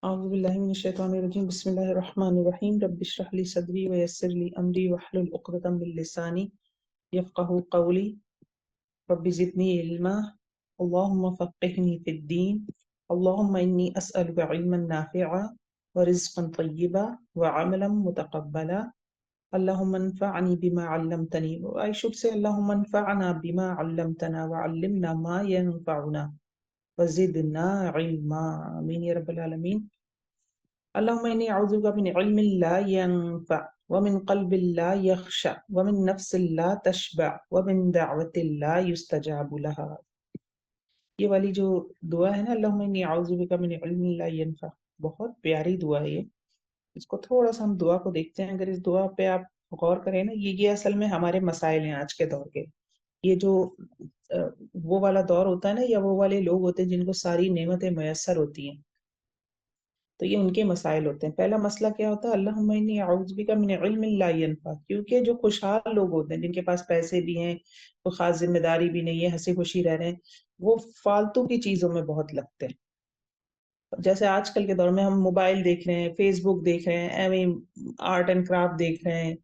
أعوذ بالله من الشيطان الرجيم بسم الله الرحمن الرحيم رب اشرح لي صدري ويسر لي أمري واحلل عقدة من لساني يفقهوا قولي رب زدني علما اللهم فقهني في الدين اللهم إني أسألك علما نافعا ورزقا طيبا وعملا متقبلا اللهم انفعني بما علمتني. I should say اللهم انفعنا بما علمتنا وعلمنا ما ينفعنا وزدنا علما. آمين يا رب العالمين. اللهم إني أعوذ بك من علم لا ينفع ومن قلب لا يخشع ومن نفس لا تشبع ومن دعوة لا يستجاب لها. یہ والی جو دعا ہے نا، اللہم انی اعوذ بک من علم لا ینفع، بہت پیاری دعا ہے یہ. اس کو تھوڑا سا ہم دعا کو دیکھتے ہیں. اگر اس دعا پہ آپ غور کریں نا، یہ اصل میں ہمارے مسائل ہیں آج کے دور کے. یہ جو وہ والا دور ہوتا ہے نا، یا وہ والے لوگ ہوتے ہیں جن کو ساری نعمتیں میسر ہوتی ہیں، تو یہ ان کے مسائل ہوتے ہیں. پہلا مسئلہ کیا ہوتا ہے؟ اللہم انی اعوذ بک من علم لا ینفع. کیونکہ جو خوشحال لوگ ہوتے ہیں، جن کے پاس پیسے بھی ہیں، کوئی خاص ذمہ داری بھی نہیں ہے، ہنسی خوشی رہ رہے ہیں، وہ فالتو کی چیزوں میں بہت لگتے ہیں. جیسے آج کل کے دور میں ہم موبائل دیکھ رہے ہیں، فیس بک دیکھ رہے ہیں، آرٹ اینڈ کرافٹ دیکھ رہے ہیں،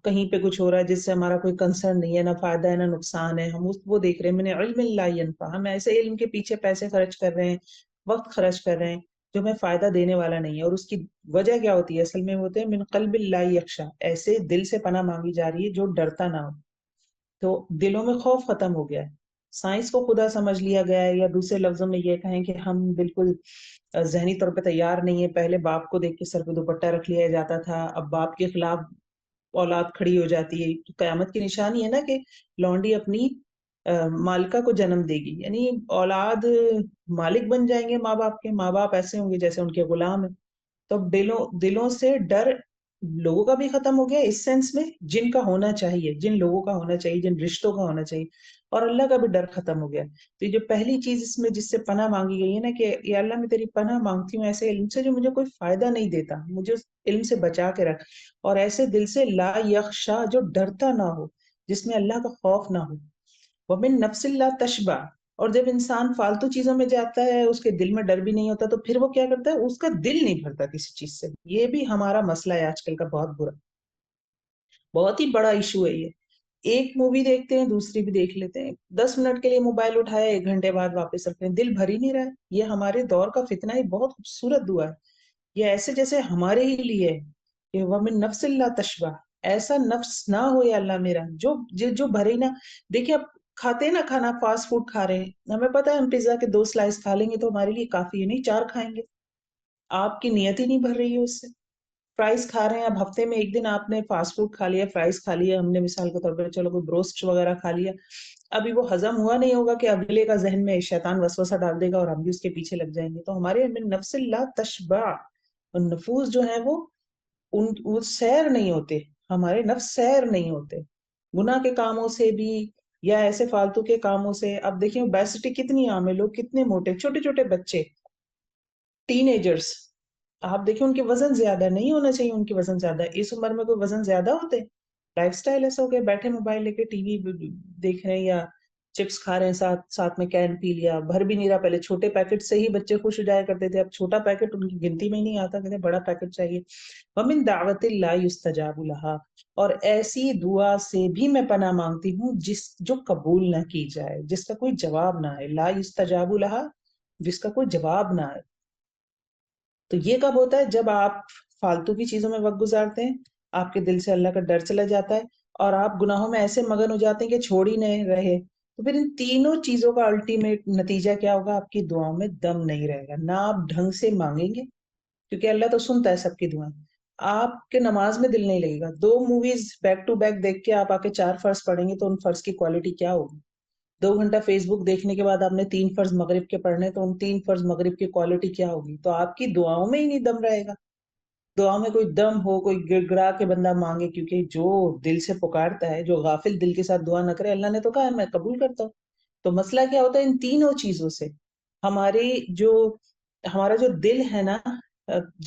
کہیں پہ کچھ ہو رہا ہے جس سے ہمارا کوئی کنسرن نہیں ہے، نہ فائدہ ہے نہ نقصان ہے، ہم وہ دیکھ رہے ہیں. من علم لا ینفع، ہم ایسے علم کے پیچھے پیسے خرچ کر رہے ہیں، وقت خرچ کر رہے ہیں جو ہمیں فائدہ دینے والا نہیں ہے. اور اس کی وجہ کیا ہوتی ہے؟ اصل میں ہوتے ہیں من قلب لا یخشع، ایسے دل سے پناہ مانگی جا رہی ہے جو ڈرتا نہ ہو. تو دلوں میں خوف ختم ہو گیا ہے. سائنس کو خدا سمجھ لیا گیا ہے، یا دوسرے لفظوں میں یہ کہیں کہ ہم بالکل ذہنی طور پہ تیار نہیں ہے. پہلے باپ کو دیکھ کے سر پہ دوپٹہ رکھ لیا جاتا تھا، اب باپ کے خلاف اولاد کھڑی ہو جاتی ہے. تو قیامت کی نشانی ہے نا کہ لونڈی اپنی مالکہ کو جنم دے گی، یعنی اولاد مالک بن جائیں گے ماں باپ کے. ماں باپ ایسے ہوں گے جیسے ان کے غلام ہیں. تو دلوں سے ڈر لوگوں کا بھی ختم ہو گیا اس سینس میں، جن کا ہونا چاہیے، جن لوگوں کا ہونا چاہیے، جن رشتوں کا ہونا چاہیے. اور اللہ کا بھی ڈر ختم ہو گیا. تو یہ جو پہلی چیز اس میں جس سے پناہ مانگی گئی ہے نا کہ یا اللہ میں تیری پناہ مانگتی ہوں ایسے علم سے جو مجھے کوئی فائدہ نہیں دیتا، مجھے اس علم سے بچا کے رکھ. اور ایسے دل سے لا یخشا، جو ڈرتا نہ ہو، جس میں اللہ کا خوف نہ ہو. ومن نفس لا تشبع، اور جب انسان فالتو چیزوں میں جاتا ہے، اس کے دل میں ڈر بھی نہیں ہوتا، تو پھر وہ کیا کرتا ہے؟ اس کا دل نہیں بھرتا کسی چیز سے. یہ بھی ہمارا مسئلہ ہے آج کل کا، بہت برا، بہت ہی بڑا ایشو ہے یہ. ایک مووی دیکھتے ہیں، دوسری بھی دیکھ لیتے ہیں، 10 منٹ کے لیے موبائل اٹھایا، 1 گھنٹے بعد واپس رکھتے ہیں، دل بھر ہی نہیں رہا ہے. یہ ہمارے دور کا فتنہ ہے. بہت خوبصورت دعا ہے یہ، ایسے جیسے ہمارے ہی لیے ہے کہ ومن نفس لا تشبع، ایسا نفس نہ ہو یا اللہ میرا جو بھرے ہی نہ. دیکھیں اب کھاتے ہیں نا کھانا، فاسٹ فوڈ کھا رہے ہیں، ہمیں پتا ہے ہم پیزا کے 2 سلائس کھا لیں گے تو ہمارے لیے کافی ہے، نہیں 4 کھائیں گے. آپ کی نیت ہی نہیں بھر رہی ہے اس سے. فرائز کھا رہے ہیں، اب ہفتے میں 1 دن آپ نے فاسٹ فوڈ کھا لیا، فرائز کھا لیا، ہم نے مثال کے طور پر چلو کوئی بروسٹ وغیرہ کھا لیا، ابھی وہ ہضم ہوا نہیں ہوگا کہ اگلے کا ذہن میں شیطان وسوسہ ڈال دے گا اور ہم بھی اس کے پیچھے لگ جائیں گے. تو ہمارے من نفس لا تشبع، نفوس جو ہیں وہ سیر نہیں ہوتے، ہمارے نفس سیر نہیں ہوتے گناہ کے کاموں سے بھی، یا ایسے فالتو کے کاموں سے. اب دیکھیں اوبیسٹی کتنی عام ہے، لوگ کتنے موٹے، چھوٹے چھوٹے بچے، ٹین ایجرز. آپ دیکھیں ان کے وزن زیادہ نہیں ہونا چاہیے، ان کے وزن زیادہ ہے. اس عمر میں کوئی وزن زیادہ ہوتے؟ لائف سٹائل ایسا ہو گیا، بیٹھے موبائل لے کے ٹی وی دیکھ رہے ہیں یا چپس کھا رہے ہیں، ساتھ میں کین پی لیا، بھر بھی نہیں رہا. پہلے چھوٹے پیکٹ سے ہی بچے خوش ہو جایا کرتے تھے، اب چھوٹا پیکٹ ان کی گنتی میں ہی نہیں آتا، کہتے بڑا پیکٹ چاہیے. ومن دعوت لا یستجاب لها، اور ایسی دعا سے بھی میں پناہ مانگتی ہوں جو قبول نہ کی جائے، جس کا کوئی جواب نہ آئے. لا یستجاب لها، جس کا کوئی جواب نہ آئے. تو یہ کب ہوتا ہے؟ جب آپ فالتو کی چیزوں میں وقت گزارتے ہیں، آپ کے دل سے اللہ کا ڈر چلا جاتا ہے، اور آپ گناہوں میں ایسے مگن ہو جاتے ہیں کہ چھوڑ ہی نہیں رہے. تو پھر ان تینوں چیزوں کا الٹیمیٹ نتیجہ کیا ہوگا؟ آپ کی دعاؤں میں دم نہیں رہے گا، نہ آپ ڈھنگ سے مانگیں گے، کیونکہ اللہ تو سنتا ہے سب کی دعائیں. آپ کے نماز میں دل نہیں لگے گا. 2 موویز بیک ٹو بیک دیکھ کے آپ آ کے 4 فرض پڑھیں گے تو ان فرض کی کوالٹی کیا ہوگی؟ 2 گھنٹہ فیس بک دیکھنے کے بعد آپ نے 3 فرض مغرب کے پڑھنے، تو ان 3 فرض مغرب کی کوالٹی کیا ہوگی؟ تو آپ کی دعاؤں میں ہی نہیں دم رہے گا. دعا میں کوئی دم ہو، کوئی گڑ گڑا کے بندہ مانگے، کیونکہ جو دل سے پکارتا ہے، جو غافل دل کے ساتھ دعا نہ کرے، اللہ نے تو کہا ہے میں قبول کرتا ہوں. تو مسئلہ کیا ہوتا ہے؟ ان تینوں چیزوں سے ہمارا جو دل ہے نا،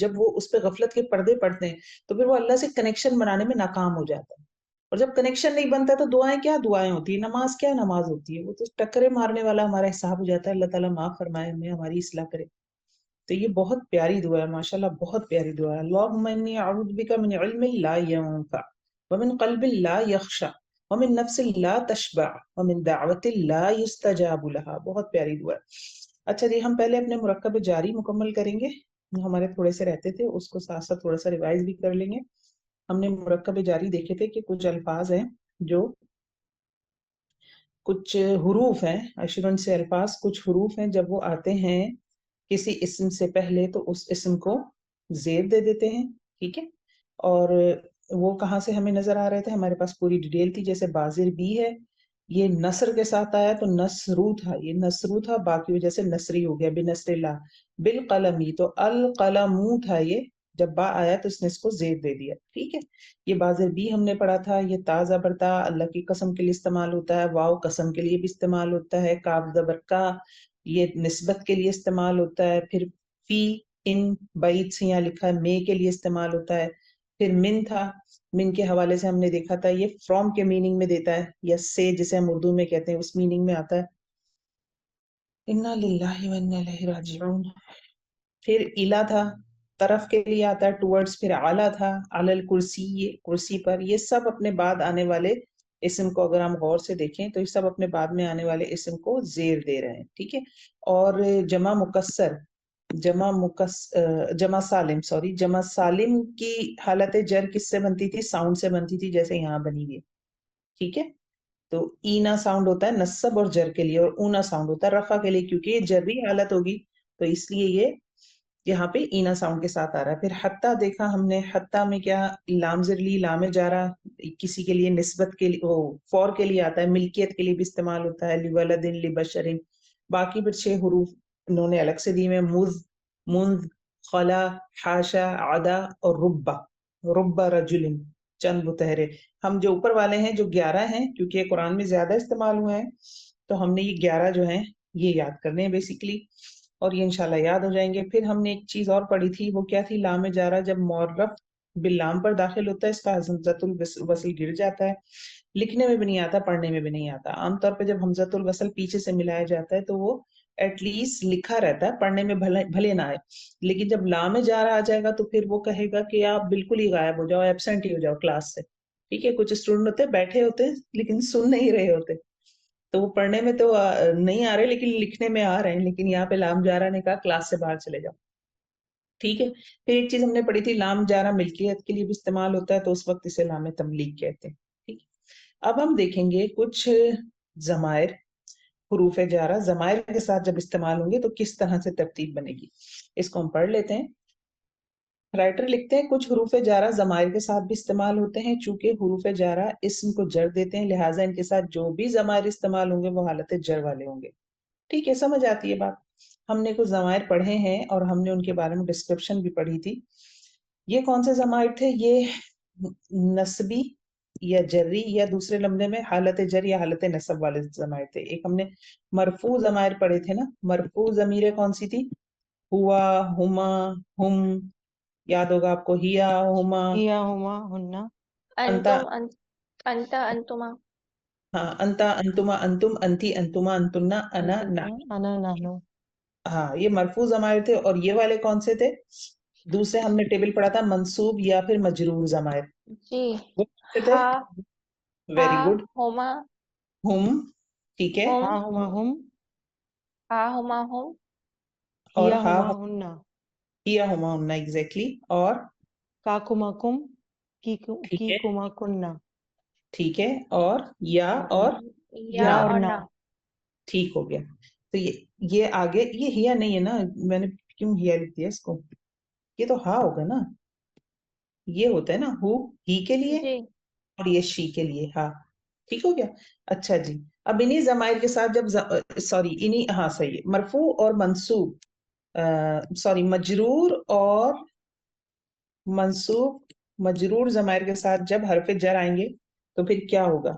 جب وہ اس پہ غفلت کے پردے پڑتے ہیں تو پھر وہ اللہ سے کنیکشن بنانے میں ناکام ہو جاتا ہے. اور جب کنیکشن نہیں بنتا تو دعائیں کیا دعائیں ہوتی ہے، نماز کیا نماز ہوتی ہے، وہ تو ٹکرے مارنے والا ہمارا حساب ہو جاتا ہے. اللہ تعالیٰ معاف فرمائے، ہمیں ہماری اصلاح کرے. تو یہ بہت پیاری دعا ہے ماشاءاللہ، بہت پیاری دعا ہے. اللہم انی اعوذ بک من علم لا ينفع ومن قلب لا يخشع ومن نفس لا تشبع ومن دعوت لا يستجاب لها. بہت پیاری دعا ہے. اچھا جی، ہم پہلے اپنے مرکب جاری مکمل کریں گے. ہمارے تھوڑے سے رہتے تھے، اس کو ساتھ ساتھ تھوڑا سا ریوائز بھی کر لیں گے. ہم نے مرکب جاری دیکھے تھے کہ کچھ الفاظ ہیں جو کچھ حروف ہیں، اشرن سے الفاظ، کچھ حروف ہیں جب وہ آتے ہیں کسی اسم سے پہلے تو اس اسم کو زیر دے دیتے ہیں. ٹھیک ہے، اور وہ کہاں سے ہمیں نظر آ رہے تھے؟ ہمارے پاس پوری ڈیٹیل تھی. جیسے بازر بی ہے، یہ نصر کے ساتھ آیا تو نصرو تھا، یہ نصرو تھا، باقی وجہ سے نصری ہو گیا، بنصر اللہ. بالقلمی تو القلمو تھا، یہ جب با آیا تو اس نے اس کو زیر دے دیا. ٹھیک ہے، یہ بازر بی ہم نے پڑھا تھا. یہ تا زبر تا اللہ کی قسم کے لیے استعمال ہوتا ہے، واو قسم کے لیے بھی استعمال ہوتا ہے، کاف زبر کا یہ نسبت کے لیے استعمال ہوتا ہے. پھر فی ان بعید سے یہاں لکھا ہے میں کے لیے استعمال ہوتا ہے. پھر من تھا، من کے حوالے سے ہم نے دیکھا تھا یہ فرام کے میننگ میں دیتا ہے، یا سے جسے ہم اردو میں کہتے ہیں اس میننگ میں آتا ہے. انا للہ و انا الیہ راجعون. پھر الا تھا، طرف کے لیے آتا ہے، ٹورڈز. پھر اعلیٰ تھا، علی الکرسی، یہ کرسی پر. یہ سب اپنے بعد آنے والے اسم کو اگر ہم غور سے دیکھیں تو یہ سب اپنے بعد میں آنے والے اسم کو زیر دے رہے ہیں. ٹھیک ہے، اور جمع مکسر، جمع سالم، جمع سالم کی حالت جر کس سے بنتی تھی؟ ساؤنڈ سے بنتی تھی، جیسے یہاں بنی ہوئی. ٹھیک ہے، تو اینا ساؤنڈ ہوتا ہے نصب اور جر کے لیے، اور اونا ساؤنڈ ہوتا ہے رفع کے لیے، کیونکہ یہ جری حالت ہوگی تو اس لیے یہ یہاں پہ اینا ساؤنڈ کے ساتھ آ رہا ہے. پھر حتیٰ دیکھا ہم نے، حتیٰ میں کیا لام زرلی، لام جارا کسی کے لیے نسبت کے لیے، فور کے لیے آتا ہے، ملکیت کے لیے بھی استعمال ہوتا ہے، لولد لبشر. باقی پھر 6 حروف انہوں نے الگ سے دیے ہیں، مذ، منذ، خلا، حاشا، عدا اور ربا. ربا رجل، چند متحرے. ہم جو اوپر والے ہیں جو 11 ہیں، کیونکہ یہ قرآن میں زیادہ استعمال ہوئے ہیں تو ہم نے یہ 11 جو ہیں یہ یاد کرنے ہیں بیسیکلی، اور یہ انشاءاللہ یاد ہو جائیں گے. پھر ہم نے ایک چیز اور پڑھی تھی، وہ کیا تھی؟ لام جارہ جب معرف باللام پر داخل ہوتا ہے اس کا حمزۃ الوصل گر جاتا ہے. لکھنے میں بھی نہیں آتا، پڑھنے میں بھی نہیں آتا. عام طور پہ جب حمزۃ الوصل پیچھے سے ملایا جاتا ہے تو وہ ایٹ لیسٹ لکھا رہتا ہے، پڑھنے میں بھلے نہ آئے. لیکن جب لام جارہ آ جائے گا تو پھر وہ کہے گا کہ آپ بالکل ہی غائب ہو جاؤ، ایبسینٹ ہی ہو جاؤ کلاس سے. ٹھیک ہے، کچھ اسٹوڈنٹ ہوتے ہیں بیٹھے ہوتے ہیں لیکن سن نہیں رہے ہوتے، تو وہ پڑھنے میں تو نہیں آ رہے لیکن لکھنے میں آ رہے ہیں. لیکن یہاں پہ لام جارہ نے کہا کلاس سے باہر چلے جاؤ. ٹھیک ہے، پھر ایک چیز ہم نے پڑھی تھی، لام جارہ ملکیت کے لیے بھی استعمال ہوتا ہے تو اس وقت اسے لام تملیک کہتے ہیں. ٹھیک، اب ہم دیکھیں گے کچھ ضمائر، حروف جارہ ضمائر کے ساتھ جب استعمال ہوں گے تو کس طرح سے ترتیب بنے گی. اس کو ہم پڑھ لیتے ہیں. رائٹر لکھتے ہیں کچھ حروف جارہ ضمائر کے ساتھ بھی استعمال ہوتے ہیں، چونکہ حروف جارہ اسم کو جر دیتے ہیں لہٰذا ان کے ساتھ جو بھی ضمائر استعمال ہوں گے وہ حالت جر والے ہوں گے. ٹھیک ہے، سمجھ آتی ہے بات. ہم نے کچھ ضمائر پڑھے ہیں اور ہم نے ان کے بارے میں ڈسکرپشن بھی پڑھی تھی. یہ کون سے ضمائر تھے؟ یہ نسبی یا جری یا دوسرے لمحے میں حالت جر یا حالت نصب والے ضمائر تھے. ایک ہم نے مرفوع ضمائر پڑھے تھے نا. مرفوع ضمیریں کون سی تھی؟ ہوا، ہما، ہم، یاد ہوگا آپ کو، ہیا، ہما، ہیا، ہما، ہننا، انتا. انت انتما. ہاں، انتا، انتما، انتم، انتی، انتما، انتنا، انا، انتنا، نحن. انا، نحنو. ہاں، یہ مرفوع ضمائر تھے. اور یہ والے کون سے تھے؟ دوسرے ہم نے ٹیبل پڑھا تھا، منصوب یا پھر مجرور ضمائر. جی، وہ کون سے تھے؟ ہا، ویری ہا، گڈ. ہوما، ہم، ٹھیک ہے، ہم، ہا، ہما، ہم. ہا، ہوما، ہم، اور ہیا، ہا، ہما، ہننا. ہیا، ہما، ہننا، ایگزیکٹلی. اور کاکما کم، ٹھیک کی ہے، کما کننا. ٹھیک ہے، اور یا اور یا یا نا. اور اور نا. نا. ٹھیک ہو گیا. تو یہ آگے یہ ہیا نہیں ہے نا، میں نے کیوں ہیا لکھ دیا اس کو؟ یہ تو ہا ہوگا نا، یہ ہوتا ہے نا ہو ہی کے لیے، جی، اور یہ شی کے لیے ہا. ٹھیک ہو گیا. اچھا جی، اب انہی ضمائر کے ساتھ جب سوری انہی، ہاں صحیح ہے، مرفوع اور منصوب، سوری مجرور اور منصوب، مجرور ضمائر کے ساتھ جب حرف جر آئیں گے تو پھر کیا ہوگا؟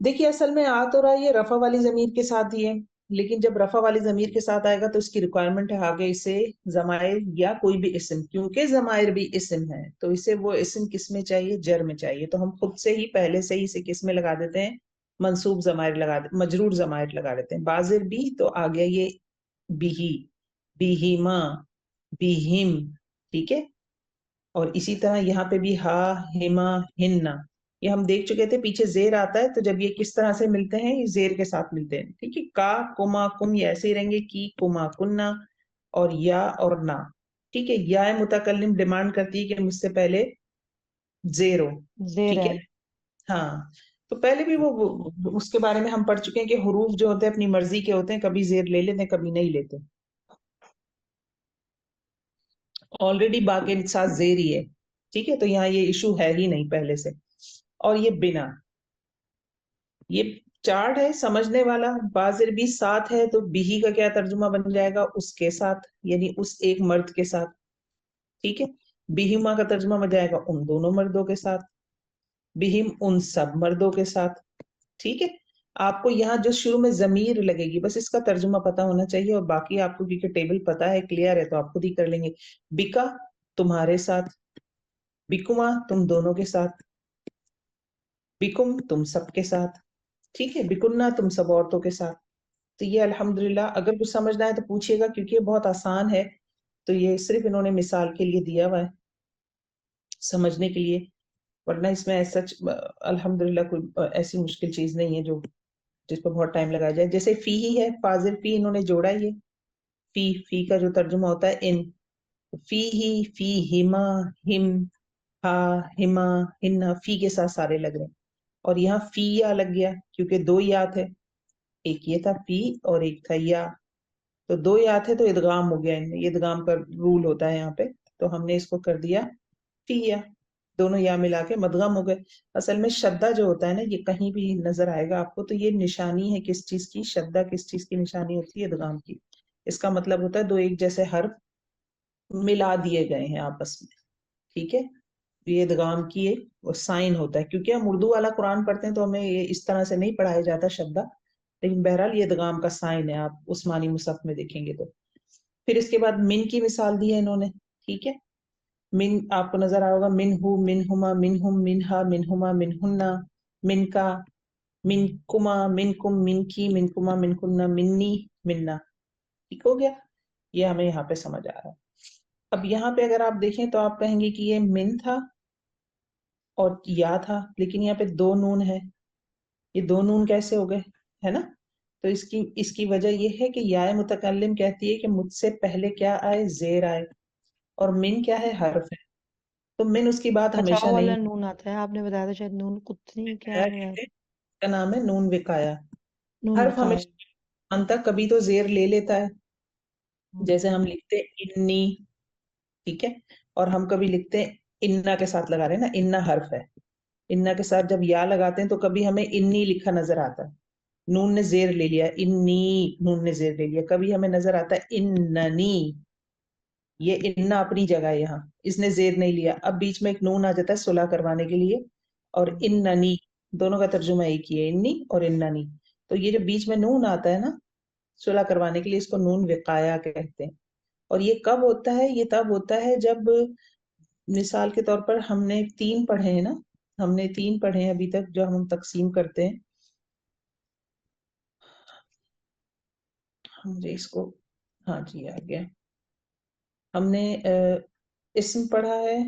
دیکھیے اصل میں آ تو رہا ہے یہ رفع والی ضمیر کے ساتھ ہی ہے، لیکن جب رفع والی ضمیر کے ساتھ آئے گا تو اس کی ریکوائرمنٹ ہے آگے اسے ضمائر یا کوئی بھی اسم، کیونکہ ضمائر بھی اسم ہے تو اسے وہ اسم کس میں چاہیے؟ جر میں چاہیے. تو ہم خود سے ہی پہلے سے ہی اسے کس میں لگا دیتے ہیں؟ منصوب ضمائر لگا دیتے، مجرور ضمائر لگا دیتے ہیں. بازر بھی تو آ گیا یہ بھی، بھی ماں، بہم، ٹھیک ہے. اور اسی طرح یہاں پہ بھی ہا ہما ہننا، یہ ہم دیکھ چکے تھے. پیچھے زیر آتا ہے تو جب یہ کس طرح سے ملتے ہیں، یہ زیر کے ساتھ ملتے ہیں. ٹھیک ہے، کا کما کم یہ ایسے ہی رہیں گے، کی کما کننا اور یا اور نا. ٹھیک ہے، یا متکلم ڈیمانڈ کرتی ہے کہ مجھ سے پہلے زیر ہو. زیر ٹھیک ہے. ہے، ہاں. تو پہلے بھی وہ اس کے بارے میں ہم پڑھ چکے ہیں کہ حروف جو ہوتے ہیں اپنی مرضی کے ہوتے ہیں، کبھی زیر لے لیتے ہیں کبھی نہیں لیتے. آلریڈی با کے ساتھ زیر ہی ہے. ٹھیک ہے، تو یہاں یہ ایشو ہے ہی نہیں پہلے سے. اور یہ بنا، یہ چارٹ ہے سمجھنے والا. بازر بھی ساتھ ہے تو بھی کا کیا ترجمہ بن جائے گا، اس کے ساتھ، یعنی اس ایک مرد کے ساتھ. ٹھیک ہے، بہما کا ترجمہ بن جائے گا ان دونوں مردوں کے ساتھ، بہم ان سب مردوں کے ساتھ. ٹھیک ہے، آپ کو یہاں جو شروع میں ضمیر لگے گی بس اس کا ترجمہ پتا ہونا چاہیے، اور باقی آپ کو کیونکہ ٹیبل پتا ہے، کلیئر ہے، تو آپ خود ہی کر لیں گے. بکا تمہارے ساتھ، بکما تم دونوں کے ساتھ، بکم تم سب کے ساتھ. ٹھیک ہے، بکنہ تم سب عورتوں کے ساتھ. تو یہ الحمدللہ اگر کچھ سمجھنا ہے تو پوچھیے گا، کیونکہ یہ بہت آسان ہے. تو یہ صرف انہوں نے مثال کے لیے دیا ہوا ہے سمجھنے کے لیے، ورنہ اس میں سچ الحمدللہ کوئی ایسی مشکل چیز نہیں ہے جو جس پہ بہت ٹائم لگایا جائے. جیسے فی ہی ہے، فاضل فی انہوں نے جوڑا ہی ہے. فی کا جو ترجمہ ہوتا ہے ان، فی ہی، فی ہما، ہم، ہا ہما ہننا، فی کے ساتھ سارے لگ رہے ہیں. اور یہاں فی یا لگ گیا کیونکہ دو یا تھے، ایک یہ تھا فی اور ایک تھا یا. تو دو یا تھے تو ادغام ہو گیا ان میں، یہ ادغام کا رول ہوتا ہے یہاں پہ. تو ہم نے اس کو کر دیا فی یا، دونوں یا ملا کے مدغم ہو گئے. اصل میں شدہ جو ہوتا ہے نا، یہ کہیں بھی نظر آئے گا آپ کو، تو یہ نشانی ہے کس چیز کی، شدہ کس چیز کی نشانی ہوتی ہے، ادغام کی. اس کا مطلب ہوتا ہے دو ایک جیسے حرف ملا دیے گئے ہیں آپس میں. ٹھیک ہے، یہ ادغام کی ایک سائن ہوتا ہے. کیونکہ ہم اردو والا قرآن پڑھتے ہیں تو ہمیں یہ اس طرح سے نہیں پڑھایا جاتا شدہ، لیکن بہرحال یہ ادغام کا سائن ہے، آپ عثمانی مصحف میں دیکھیں گے تو. پھر اس کے بعد من کی مثال دی ہے انہوں نے. ٹھیک ہے، من آپ کو نظر آ ہوگا، من ہو، من ہما، من ہم، من ہا، من ہما، من ہننا، من کا، من کما، من کم، من کی، من کما، من کننا، منی، مننا. ٹھیک ہو گیا، یہ ہمیں یہاں پہ سمجھ آ رہا ہے. اب یہاں پہ اگر آپ دیکھیں تو آپ کہیں گے کہ یہ من تھا اور یا تھا، لیکن یہاں پہ دو نون ہے. یہ دو نون کیسے ہو گئے، ہے نا؟ تو اس کی وجہ یہ ہے کہ یا متکلم کہتی ہے کہ مجھ سے پہلے کیا آئے، زیر آئے، اور من کیا ہے، حرف ہے. تو من اس کی بات ہمیشہ بچاؤ نہیں. والا نون آتا ہے، آپ نے بتایا تھا شاید نون کتنی کیا ہے، کا نام ہے نون وقایا. نون حرف وقایا. ہمیشہ مانتا، کبھی تو زیر لے لیتا ہے. جیسے ہم لکھتے انی، ٹھیک ہے، اور ہم کبھی لکھتے ہیں انا کے ساتھ لگا رہے ہیں نا، انا حرف ہے. انا کے ساتھ جب یا لگاتے ہیں تو کبھی ہمیں انی لکھا نظر آتا ہے، نون نے زیر لے لیا، انی، نون نے زیر لے لیا. کبھی ہمیں نظر آتا ہے اننی، یہ انا اپنی جگہ ہے، یہاں اس نے زیر نہیں لیا. اب بیچ میں ایک نون آ جاتا ہے صلح کروانے کے لیے، اور اننی، دونوں کا ترجمہ ایک ہی ہے، انی اور اننی. تو یہ جو بیچ میں نون آتا ہے نا صلح کروانے کے لیے، اس کو نون وقایا کہتے ہیں. اور یہ کب ہوتا ہے، یہ تب ہوتا ہے جب مثال کے طور پر ہم نے تین پڑھے ہیں نا، ہم نے تین پڑھے ہیں ابھی تک جو ہم تقسیم کرتے ہیں. مجھے اس کو، ہاں جی آ گیا. ہم نے اسم پڑھا ہے،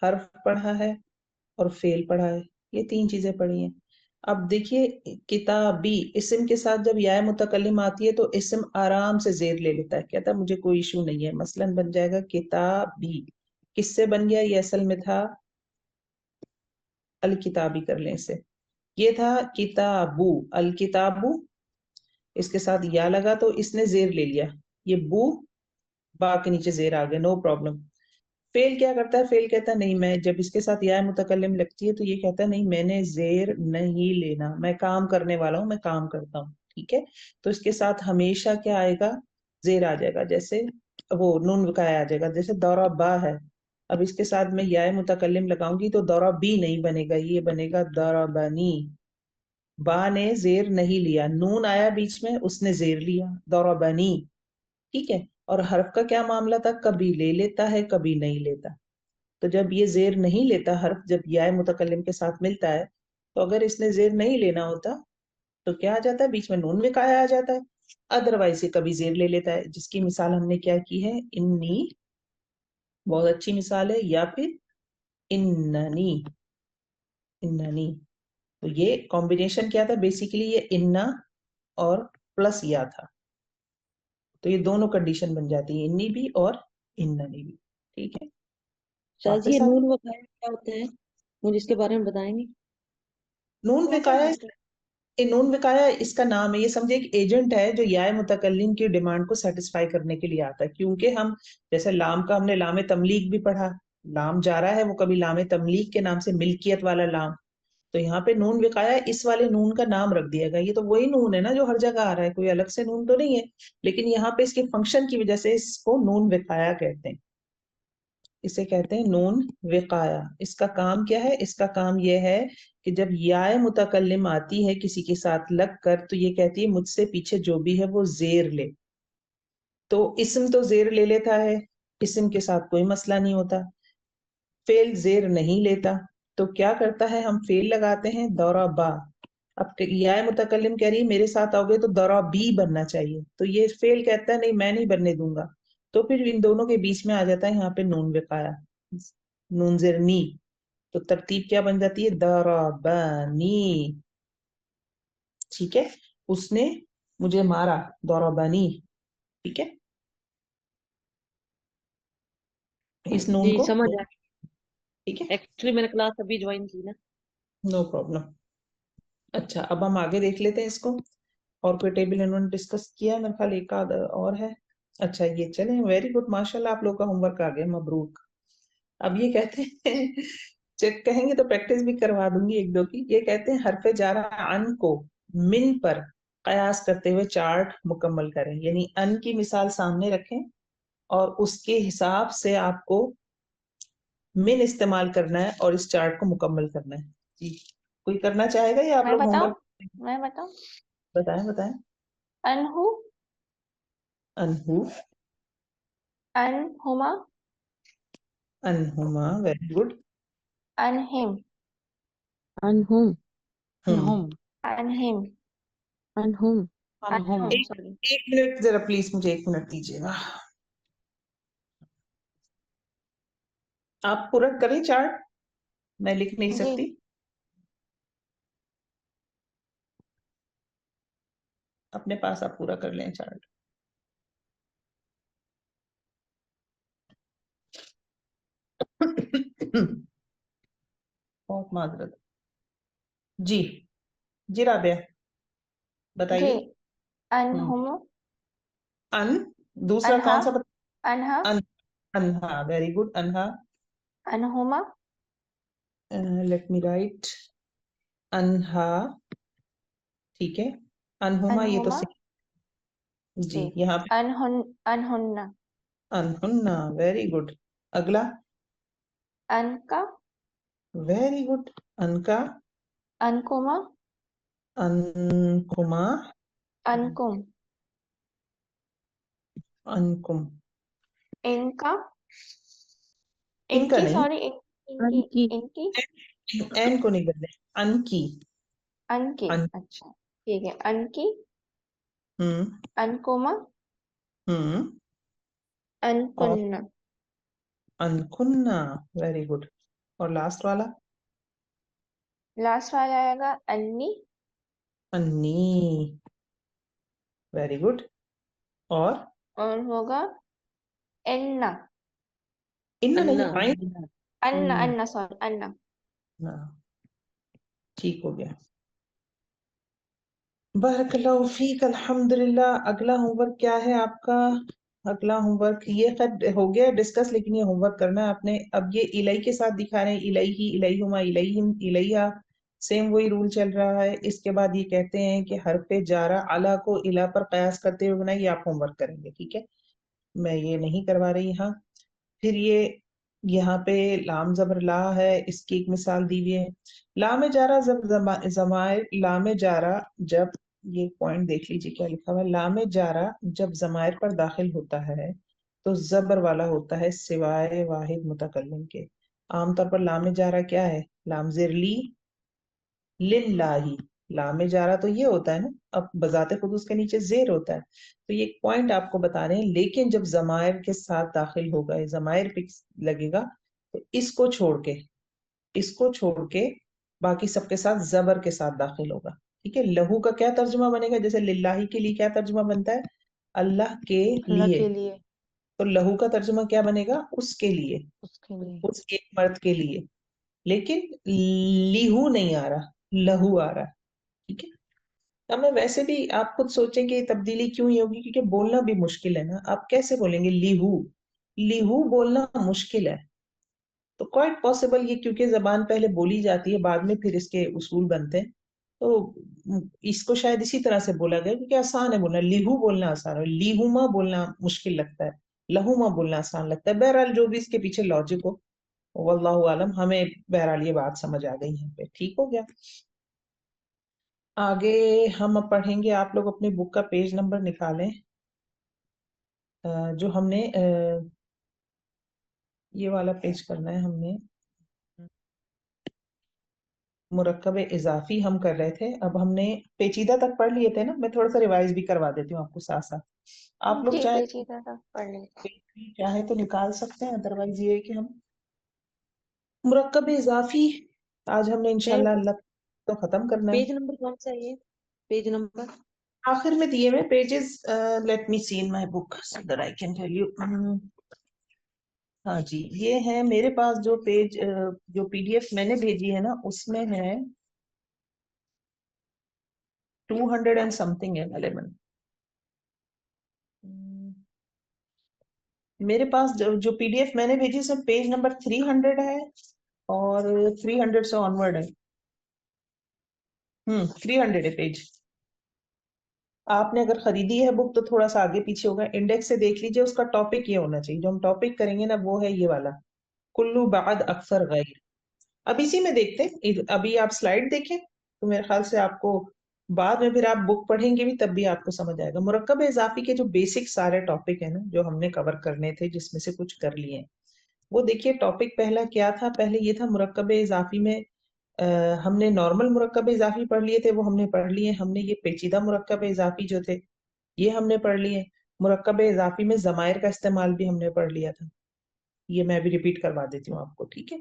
حرف پڑھا ہے، اور فعل پڑھا ہے. یہ تین چیزیں پڑھی ہیں. اب دیکھیے کتابی، اسم کے ساتھ جب یا متکلم آتی ہے تو اسم آرام سے زیر لے لیتا ہے، کہتا ہے مجھے کوئی ایشو نہیں ہے. مثلا بن جائے گا کتابی. کس سے بن گیا، یہ اصل میں تھا الکتابی، کر لیں اسے. یہ تھا کتابو، الکتابو، اس کے ساتھ یا لگا تو اس نے زیر لے لیا، یہ بو، با کے نیچے زیر آ گیا، نو پرابلم. فیل کیا کرتا ہے، فیل کہتا ہے نہیں، میں جب اس کے ساتھ یا متکلم لگتی ہے تو یہ کہتا ہے نہیں، میں نے زیر نہیں لینا، میں کام کرنے والا ہوں، میں کام کرتا ہوں. ٹھیک ہے، تو اس کے ساتھ ہمیشہ کیا آئے گا، زیر آ جائے گا. جیسے وہ نون وقایا آ جائے گا، جیسے دورہ با ہے، اب اس کے ساتھ میں یا متکلم لگاؤں گی تو دورہ بی نہیں بنے گا، یہ بنے گا دورہ بنی. با نے زیر نہیں لیا، نون آیا بیچ میں، اس نے زیر لیا، دورہ بنی. ٹھیک ہے، اور حرف کا کیا معاملہ تھا، کبھی لے لیتا ہے کبھی نہیں لیتا. تو جب یہ زیر نہیں لیتا حرف، جب یا متکلم کے ساتھ ملتا ہے، تو اگر اس نے زیر نہیں لینا ہوتا تو کیا آ جاتا ہے، بیچ میں نون وقایا آ جاتا ہے. ادروائز یہ کبھی زیر لے لیتا ہے، جس کی مثال ہم نے کیا کی ہے، انی، بہت اچھی مثال ہے، یا پھر اننی، اننی. تو یہ کمبینیشن کیا تھا بیسیکلی، یہ انا اور پلس یا تھا، تو یہ دونوں کنڈیشن بن جاتی ہے، انی بھی اور اننی بھی. ٹھیک ہے، شاہ جی، واپس یہ آ نون وقایا کیا ہوتا ہے؟ مجھے اس کے بارے میں بتائیں گے؟ نون کون سا وقایا، نام؟ نون وقایا اس کا نام ہے، یہ سمجھے ایک ایجنٹ ہے جو یا متکلم کی ڈیمانڈ کو سیٹسفائی کرنے کے لیے آتا ہے. کیونکہ ہم جیسے لام کا ہم نے لام تملیک بھی پڑھا، لام جا رہا ہے وہ کبھی لام تملیک کے نام سے، ملکیت والا لام. تو یہاں پہ نون وقایا اس والے نون کا نام رکھ دیا گیا. یہ تو وہی نون ہے نا جو ہر جگہ آ رہا ہے، کوئی الگ سے نون تو نہیں ہے، لیکن یہاں پہ اس کے فنکشن کی وجہ سے اس کو نون وقایا کہتے ہیں. اسے کہتے ہیں نون وقایا. اس کا کام کیا ہے؟ اس کا کام یہ ہے کہ جب یا متکلم آتی ہے کسی کے ساتھ لگ کر، تو یہ کہتی ہے مجھ سے پیچھے جو بھی ہے وہ زیر لے. تو اسم تو زیر لے لیتا ہے، اسم کے ساتھ کوئی مسئلہ نہیں ہوتا. فعل زیر نہیں لیتا، تو کیا کرتا ہے، ہم فعل لگاتے ہیں دورہ با. اب یا متکلم کہہ رہی ہے میرے ساتھ آؤ گے تو دورہ بی بننا چاہیے، تو یہ فعل کہتا ہے نہیں میں نہیں بننے دوں گا، تو پھر ان دونوں کے بیچ میں آ جاتا ہے یہاں پہ نون وقایا، نون زیر نی. تو ترتیب کیا بن جاتی ہے، ضربنی. ٹھیک ہے، اس نے مجھے مارا، ضربنی. ٹھیک ہے، اس نون جی کو، سمجھ آیا. ٹھیک ہے، ایکچولی میں نے کلاس ابھی جوائن کی نا. No problem. اچھا اب ہم آگے دیکھ لیتے ہیں اس کو. اور کوئی ٹیبل انہوں نے ڈسکس کیا، میرے خیال ایک آدھ اور ہے. اچھا یہ چلیں، ویری گڈ، ماشاء اللہ آپ لوگ کا ہوم ورک آ گیا، مبروک. اب یہ کہتے ہیں چیک کہیں گے تو پریکٹس بھی کروا دوں گی ایک دو کی. یہ کہتے ہیں حرف جارہ ان کو من پر قیاس کرتے ہوئے چارٹ مکمل کریں. یعنی ان کی مثال سامنے رکھیں اور اس کے حساب سے آپ کو من استعمال کرنا ہے اور اس چارٹ کو مکمل کرنا ہے. جی کوئی کرنا چاہے گا یا آپ میں لوگ ہوم بتاؤں ورک؟ میں بتاؤں بتائیں بتائیں. انہو، انہو، انہما، انہما، ویری گڈ. انہم، انہم، ہم. انہم، انہم، انہم، ایک سوری. ایک منٹ ذرا پلیز مجھے ایک منٹ دیجیے گا. آپ پورا کریں چارٹ، میں لکھ نہیں جی سکتی. اپنے پاس آپ پورا کر لیں چارٹ. بہت معذرت. جی جی رابعہ جی. بتائیے. انہم، ان، دوسرا انہا، کون سا انہا، ان، انہا، ویری گڈ. انہا، انہما، لیٹ می رائٹ، انہا. ٹھیک ہے، انہما یہ تو انہما، صحیح. جی جی. یہاں پہ انہن، انہنہ، ویری گڈ. اگلا، انکا، ویری گڈ. انکا، انکما، انکما، انکم، انکم. انکا، ان کا انکی، نہیں، سوری، ان انکی، کی. انکی، این کو نہیں بدلے، ان کی. انکی. ان، اچھا ٹھیک ہے. انکی، ہم، انکما، ہم. اور انکنہ. انکنہ، ویری گڈ. اور لاسٹ والا، لاسٹ والا آئے گا انی، انی، ویری گڈ. اور اور ہوگا انا. ان انا. نہیں، آئین. انا، انا، سوری، انا. ہاں، ٹھیک ہو گیا. بارک اللہ فیک. الحمدللہ. اگلا ہوم ورک کیا ہے آپ کا؟ اگلا ہوم ورک یہ خیر ہو گیا ڈسکس، لیکن یہ ہوم ورک کرنا ہے آپ نے. اب یہ الہی کے ساتھ دکھا رہے ہیں، الہی، الہیہما، الہیہم، الہیہ، سیم وہی رول چل رہا ہے. اس کے بعد یہ کہتے ہیں کہ حرف جارہ اعلیٰ کو الہ پر قیاس کرتے ہوئے بنائیں. یہ آپ ہوم ورک کریں گے، ٹھیک ہے، میں یہ نہیں کروا رہی یہاں. پھر یہ یہاں پہ لام زبر لا ہے، اس کی ایک مثال دی ہوئی ہے. لام جارہ جب ضمائر، لام جارہ جب، یہ پوائنٹ دیکھ لیجیے کیا لکھا ہوا ہے. لام جارہ جب ضمائر پر داخل ہوتا ہے تو زبر والا ہوتا ہے سوائے واحد متکلم کے. عام طور پر لام جارہ کیا ہے؟ لام زیر لی، للہ، لا میں جا رہا تو یہ ہوتا ہے نا، اب بذات خود اس کے نیچے زیر ہوتا ہے. تو یہ ایک پوائنٹ آپ کو بتا رہے ہیں، لیکن جب ضمائر کے ساتھ داخل ہوگا، ضمائر پہ لگے گا، تو اس کو چھوڑ کے باقی سب کے ساتھ زبر کے ساتھ داخل ہوگا. ٹھیک ہے. لہو کا کیا ترجمہ بنے گا؟ جیسے للہ کے لیے کیا ترجمہ بنتا ہے؟ اللہ کے اللہ لیے. کے لیے، تو لہو کا ترجمہ کیا بنے گا؟ اس کے لیے، اس کے لیے. اس ایک مرد کے لیے. لیکن لیہو نہیں آ رہا، لہو آ رہا. ٹھیک ہے. اب میں ویسے بھی آپ خود سوچیں کہ یہ تبدیلی کیوں ہی ہوگی، کیونکہ بولنا بھی مشکل ہے نا. آپ کیسے بولیں گے لیہو؟ لیہو بولنا مشکل ہے. تو کوائٹ پاسبل یہ کیونکہ زبان پہلے بولی جاتی ہے، بعد میں پھر اس کے اصول بنتے ہیں، تو اس کو شاید اسی طرح سے بولا گیا کیونکہ آسان ہے بولنا. لیہو بولنا آسان ہے، لیہما بولنا مشکل لگتا ہے، لہوما بولنا آسان لگتا ہے. بہرحال جو بھی اس کے پیچھے لاجک ہو، واللہ عالم. ہمیں بہرحال یہ بات سمجھ آ گئی یہاں پہ. ٹھیک ہو گیا. آگے ہم اب پڑھیں گے. آپ لوگ اپنے بک کا پیج نمبر نکالیں. جو ہم نے یہ والا پیج کرنا ہے. ہم نے مرکب اضافی ہم کر رہے تھے، اب ہم نے پیچیدہ تک پڑھ لیے تھے نا. میں تھوڑا سا ریوائز بھی کروا دیتی ہوں آپ کو ساتھ ساتھ. آپ لوگ جی چاہیں پیچیدہ تک پڑھ لیں. تو نکال سکتے ہیں، ادروائز یہ ہے کہ ہم مرکب اضافی آج ہم نے انشاءاللہ اللہ تو ختم کرنا ہے. پیج نمبر کون سا ہے یہ؟ پیج نمبر آخر میں دیے ہوئے pages. Let me see in my book so that I can tell you. ہاں جی، یہ ہے میرے پاس جو پیج، جو پی ڈی ایف میں نے بھیجی ہے نا، اس میں ہے 200 اینڈ سم تھنگ ہے غالباً. میرے پاس جو پی ڈی ایف میں نے بھیجی اس میں پیج نمبر 300 ہے اور 300 سے آنورڈ ہے. 300 ہے پیج. آپ نے اگر خریدی ہے بک تو تھوڑا سا آگے پیچھے ہوگا، انڈیکس سے دیکھ لیجئے. اس کا ٹاپک یہ ہونا چاہیے، جو ہم ٹاپک کریں گے نا وہ ہے یہ والا، کلو بعد اکثر غیر. اب اسی میں دیکھتے ہیں. ابھی آپ سلائیڈ دیکھیں تو میرے خیال سے آپ کو بعد میں پھر آپ بک پڑھیں گے بھی تب بھی آپ کو سمجھ آئے گا. مرکب اضافی کے جو بیسک سارے ٹاپک ہیں نا، جو ہم نے کور کرنے تھے، جس میں سے کچھ کر لیے ہیں، وہ دیکھیے. ٹاپک پہلا کیا تھا؟ پہلے یہ تھا مرکب اضافی میں ہم نے نارمل مرکب اضافی پڑھ لیے تھے، وہ ہم نے پڑھ لیے. ہم نے یہ پیچیدہ مرکب اضافی جو تھے یہ ہم نے پڑھ لیے. مرکب اضافی میں ضمائر کا استعمال بھی ہم نے پڑھ لیا تھا. یہ میں بھی ریپیٹ کروا دیتی ہوں آپ کو. ٹھیک ہے.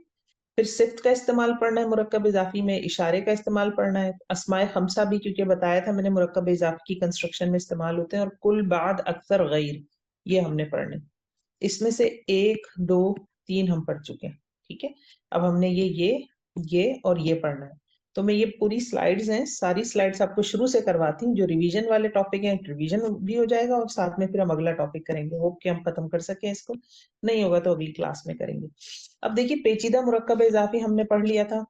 پھر صفت کا استعمال پڑھنا ہے مرکب اضافی میں، اشارے کا استعمال پڑھنا ہے، اسماء خمسہ بھی کیونکہ بتایا تھا میں نے مرکب اضافی کی کنسٹرکشن میں استعمال ہوتے ہیں، اور کل بعد اکثر غیر یہ ہم نے پڑھنے. اس میں سے 1 2 3 ہم پڑھ چکے ہیں. ٹھیک ہے. اب ہم نے یہ اور یہ پڑھنا ہے. تو میں یہ پوری سلائیڈز ہیں، ساری سلائیڈز آپ کو شروع سے کرواتی ہوں. جو ریویژن والے ٹاپک ہیں ریویژن بھی ہو جائے گا، اور ساتھ میں پھر ہم اگلا ٹاپک کریں گے. ہوپ کہ ہم ختم کر سکیں اس کو. نہیں ہوگا تو اگلی کلاس میں کریں گے. اب دیکھیے پیچیدہ مرکب اضافی ہم نے پڑھ لیا تھا.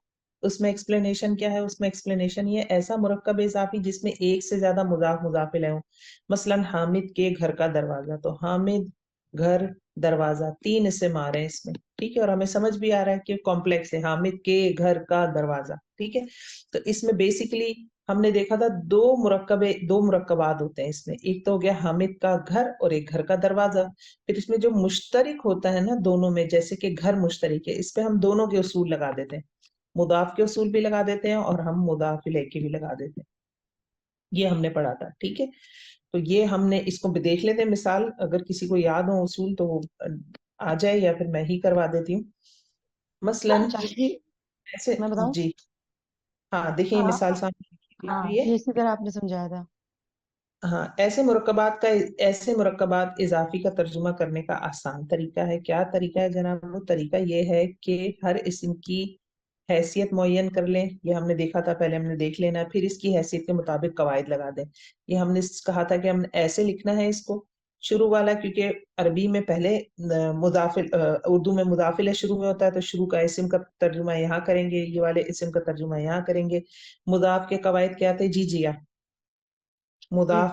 اس میں ایکسپلینیشن کیا ہے؟ اس میں ایکسپلینیشن یہ ایسا مرکب اضافی جس میں ایک سے زیادہ مضاف مضاف الیہ ہوں. مثلا حامد کے گھر کا دروازہ، تو حامد گھر دروازہ 3 اسم مارے ہیں اس میں. ٹھیک ہے. اور ہمیں سمجھ بھی آ رہا ہے کہ کمپلیکس ہے، حامد کے گھر کا دروازہ. ٹھیک ہے. تو اس میں بیسیکلی ہم نے دیکھا تھا دو مرکبات ہوتے ہیں اس میں. ایک تو ہو گیا حامد کا گھر اور ایک گھر کا دروازہ. پھر اس میں جو مشترک ہوتا ہے نا دونوں میں، جیسے کہ گھر مشترک ہے، اس پہ ہم دونوں کے اصول لگا دیتے ہیں. مضاف کے اصول بھی لگا دیتے ہیں اور ہم مضاف الیہ کے بھی لگا دیتے ہیں. یہ ہم نے پڑھا تھا. ٹھیک ہے. تو یہ ہم نے اس کو بھی دیکھ لیتے ہیں مثال. اگر کسی کو یاد ہو اصول تو وہ آ جائے، یا پھر میں ہی کروا دیتی ہوں. مثلاً چاچی ایسے میں بتاؤں؟ جی ہاں دیکھیں یہ مثال سامنے ہاں ہوئی ہے. یہ اسی طرح آپ نے سمجھایا تھا. ہاں ایسے مرکبات اضافی کا ترجمہ کرنے کا آسان طریقہ ہے. کیا طریقہ ہے جناب؟ وہ طریقہ یہ ہے کہ ہر اسم کی حیثیت معین کر لیں. یہ ہم نے دیکھا تھا، پہلے ہم نے دیکھ لینا، پھر اس کی حیثیت کے مطابق قواعد لگا دیں. یہ ہم نے کہا تھا کہ ہم نے ایسے لکھنا ہے اس کو شروع والا، کیونکہ عربی میں پہلے اردو میں مضاف الیہ شروع میں ہوتا ہے، تو شروع کا اسم کا ترجمہ یہاں کریں گے، یہ والے اسم کا ترجمہ یہاں کریں گے. مضاف کے قواعد کیا تھے؟ جی مضاف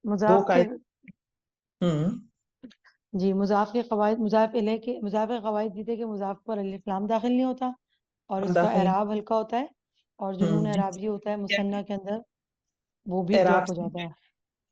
دو مضاف کے قاعدے. جی مضاف کے قواعد، مضاف کے قواعد یہ تھے کہ مضاف پر الف لام داخل نہیں ہوتا، اور اس کا داخل اعراب ہلکا ہوتا ہے، اور جو نون جی اعرابی ہوتا ہے مثنیٰ کے اندر وہ بھی ڈراپ اعراب ہو جاتا ہے.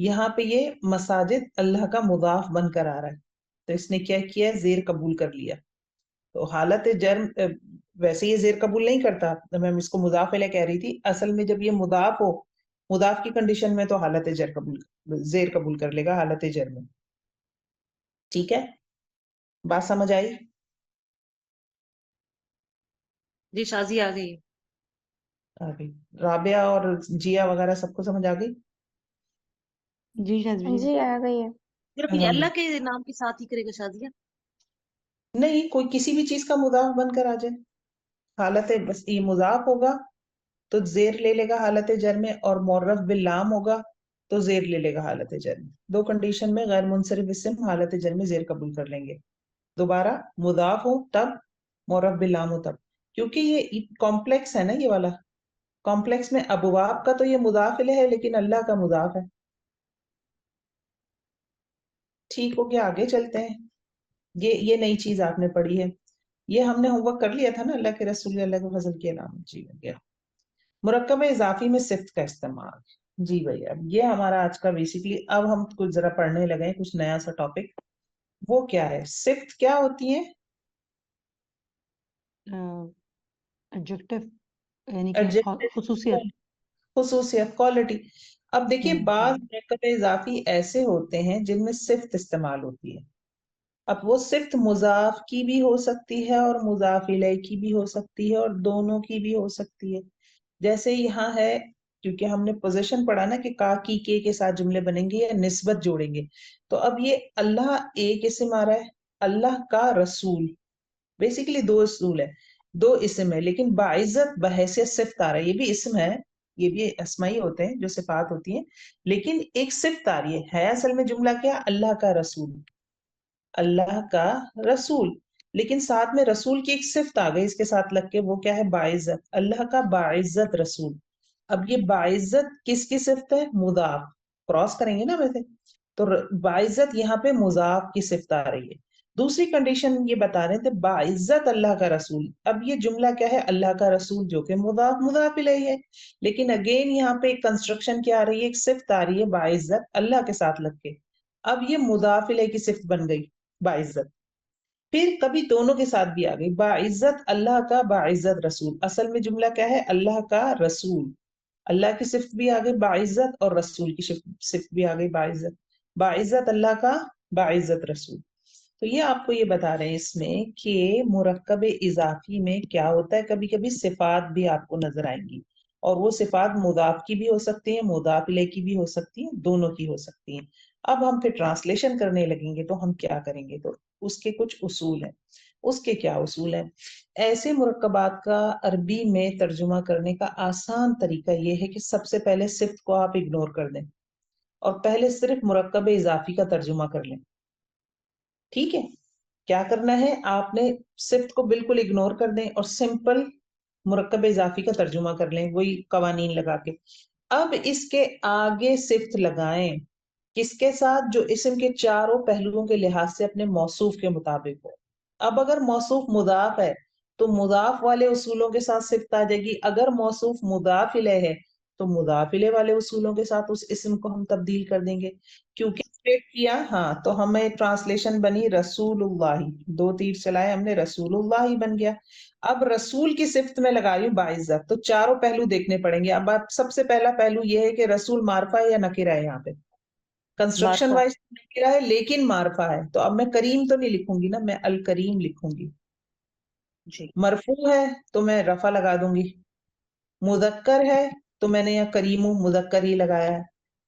یہاں پہ یہ مساجد اللہ کا مضاف بن کر آ رہا ہے، تو اس نے کیا کیا، زیر قبول کر لیا. تو حالت جرم ویسے یہ زیر قبول نہیں کرتا، میں اس کو مضاف الیہ کہہ رہی تھی، اصل میں جب یہ مضاف ہو، مضاف کی کنڈیشن میں تو حالت جر قبول، زیر قبول کر لے گا حالت جر میں. ٹھیک ہے، بات سمجھ آئی؟ جی شازی آ گئی. آگئی. رابعہ اور جیا وغیرہ سب کو سمجھ آ گئی؟ جی شاذبی جی. جی آ گئی ہے. صرف یہ اللہ کے نام کے ساتھ ہی کرے گا شازیہ؟ نہیں، کوئی کسی بھی چیز کا مضاف بن کر آ جائے، حالت بس یہ مضاف ہوگا تو زیر لے لے گا حالت جر میں، اور معرف باللام ہوگا تو زیر لے لے گا حالت جر میں. دو کنڈیشن میں غیر منصرف اسم حالت جر میں زیر قبول کر لیں گے. دوبارہ مضاف ہو تب، معرف باللام ہو تب. کیونکہ یہ کمپلیکس ہے نا، یہ والا کمپلیکس میں ابواب کا تو یہ مضاف الیہ ہے لیکن اللہ کا مضاف ہے. ٹھیک ہو گیا، آگے چلتے ہیں. یہ نئی چیز آپ نے پڑھی ہے، یہ ہم نے ہوم ورک کر لیا تھا نا، اللہ کے رسول اللہ کے فضل کے نام. جی ہو گیا. مرکب اضافی میں صفت کا استعمال. جی بھائی، اب یہ ہمارا آج کا بیسیکلی، اب ہم کچھ ذرا پڑھنے لگے کچھ نیا سا ٹاپک. وہ کیا ہے، صفت کیا ہوتی ہے؟ ایڈجیکٹو یعنی کہ خصوصیت. خصوصیت، کوالٹی. اب دیکھیے بعض مرکب اضافی ایسے ہوتے ہیں جن میں صفت استعمال ہوتی ہے. اب وہ صفت مضاف کی بھی ہو سکتی ہے اور مضاف الیہ کی بھی ہو سکتی ہے اور دونوں کی بھی ہو سکتی ہے. جیسے یہاں ہے، کیونکہ ہم نے پوزیشن پڑھا نا کہ کا کی کے ساتھ جملے بنیں گے یا نسبت جوڑیں گے. تو اب یہ اللہ ایک اسم آ رہا ہے، اللہ کا رسول، بیسیکلی دو اصول ہے، دو اسم ہے، لیکن باعزت بحیثیت صفت آ رہا ہے. یہ بھی اسم ہے، یہ بھی اسمائی ہوتے ہیں جو صفات ہوتی ہیں، لیکن ایک صفت آ رہی ہے اصل میں جملہ کیا، اللہ کا رسول، اللہ کا رسول، لیکن ساتھ میں رسول کی ایک صفت آ گئی اس کے ساتھ لگ کے، وہ کیا ہے، باعزت، اللہ کا باعزت رسول. اب یہ باعزت کس کی صفت ہے، مضاف، کراس کریں گے نا ویسے تو باعزت یہاں پہ مضاف کی صفت آ رہی ہے. دوسری کنڈیشن یہ بتا رہے تھے باعزت اللہ کا رسول. اب یہ جملہ کیا ہے، اللہ کا رسول، جو کہ مضاف الیہ ہے، لیکن اگین یہاں پہ ایک کنسٹرکشن کیا آ رہی ہے، ایک صفت آ رہی ہے باعزت اللہ کے ساتھ لگ کے. اب یہ مضاف الیہ کی صفت بن گئی باعزت. پھر کبھی دونوں کے ساتھ بھی آ گئی، باعزت اللہ کا باعزت رسول. اصل میں جملہ کیا ہے، اللہ کا رسول، اللہ کی صفت بھی آ گئی باعزت اور رسول کی صفت بھی آ گئی باعزت. باعزت اللہ کا باعزت رسول. تو یہ آپ کو یہ بتا رہے ہیں اس میں کہ مرکب اضافی میں کیا ہوتا ہے، کبھی کبھی صفات بھی آپ کو نظر آئیں گی، اور وہ صفات مضاف کی بھی ہو سکتی ہیں، مضاف الیہ کی بھی ہو سکتی ہیں، دونوں کی ہو سکتی ہیں. اب ہم پھر ٹرانسلیشن کرنے لگیں گے تو ہم کیا کریں گے، تو اس کے کچھ اصول ہیں. اس کے کیا اصول ہیں؟ ایسے مرکبات کا عربی میں ترجمہ کرنے کا آسان طریقہ یہ ہے کہ سب سے پہلے صفت کو آپ اگنور کر دیں اور پہلے صرف مرکب اضافی کا ترجمہ کر لیں. ٹھیک ہے، کیا کرنا ہے، آپ نے صفت کو بالکل اگنور کر دیں اور سمپل مرکب اضافی کا ترجمہ کر لیں وہی قوانین لگا کے. اب اس کے آگے صفت لگائیں کس کے ساتھ، جو اسم کے چاروں پہلوؤں کے لحاظ سے اپنے موصوف کے مطابق ہو. اب اگر موصوف مضاف ہے تو مضاف والے اصولوں کے ساتھ صفت آ جائے گی، اگر موصوف مضاف الیہ ہے تو مضاف الیہ والے اصولوں کے ساتھ اس اسم کو ہم تبدیل کر دیں گے. کیونکہ کیا، ہاں، تو ہمیں ٹرانسلیشن بنی رسول اللہ، دو تیر چلائے ہم نے، رسول اللہ ہی بن گیا. اب رسول کی صفت میں لگا رہی ہوں باعزت، تو چاروں پہلو دیکھنے پڑیں گے. اب آپ سب سے پہلا پہلو یہ ہے کہ رسول معرفہ ہے یا نکرہ ہے، یہاں پہ کنسٹرکشن وائز نکرہ ہے لیکن معرفہ ہے. تو اب میں کریم تو نہیں لکھوں گی نا، میں الکریم لکھوں گی. جی. مرفوع ہے تو میں رفع لگا دوں گی، مذکر ہے تو میں نے یہاں کریم مذکر ہی لگایا ہے،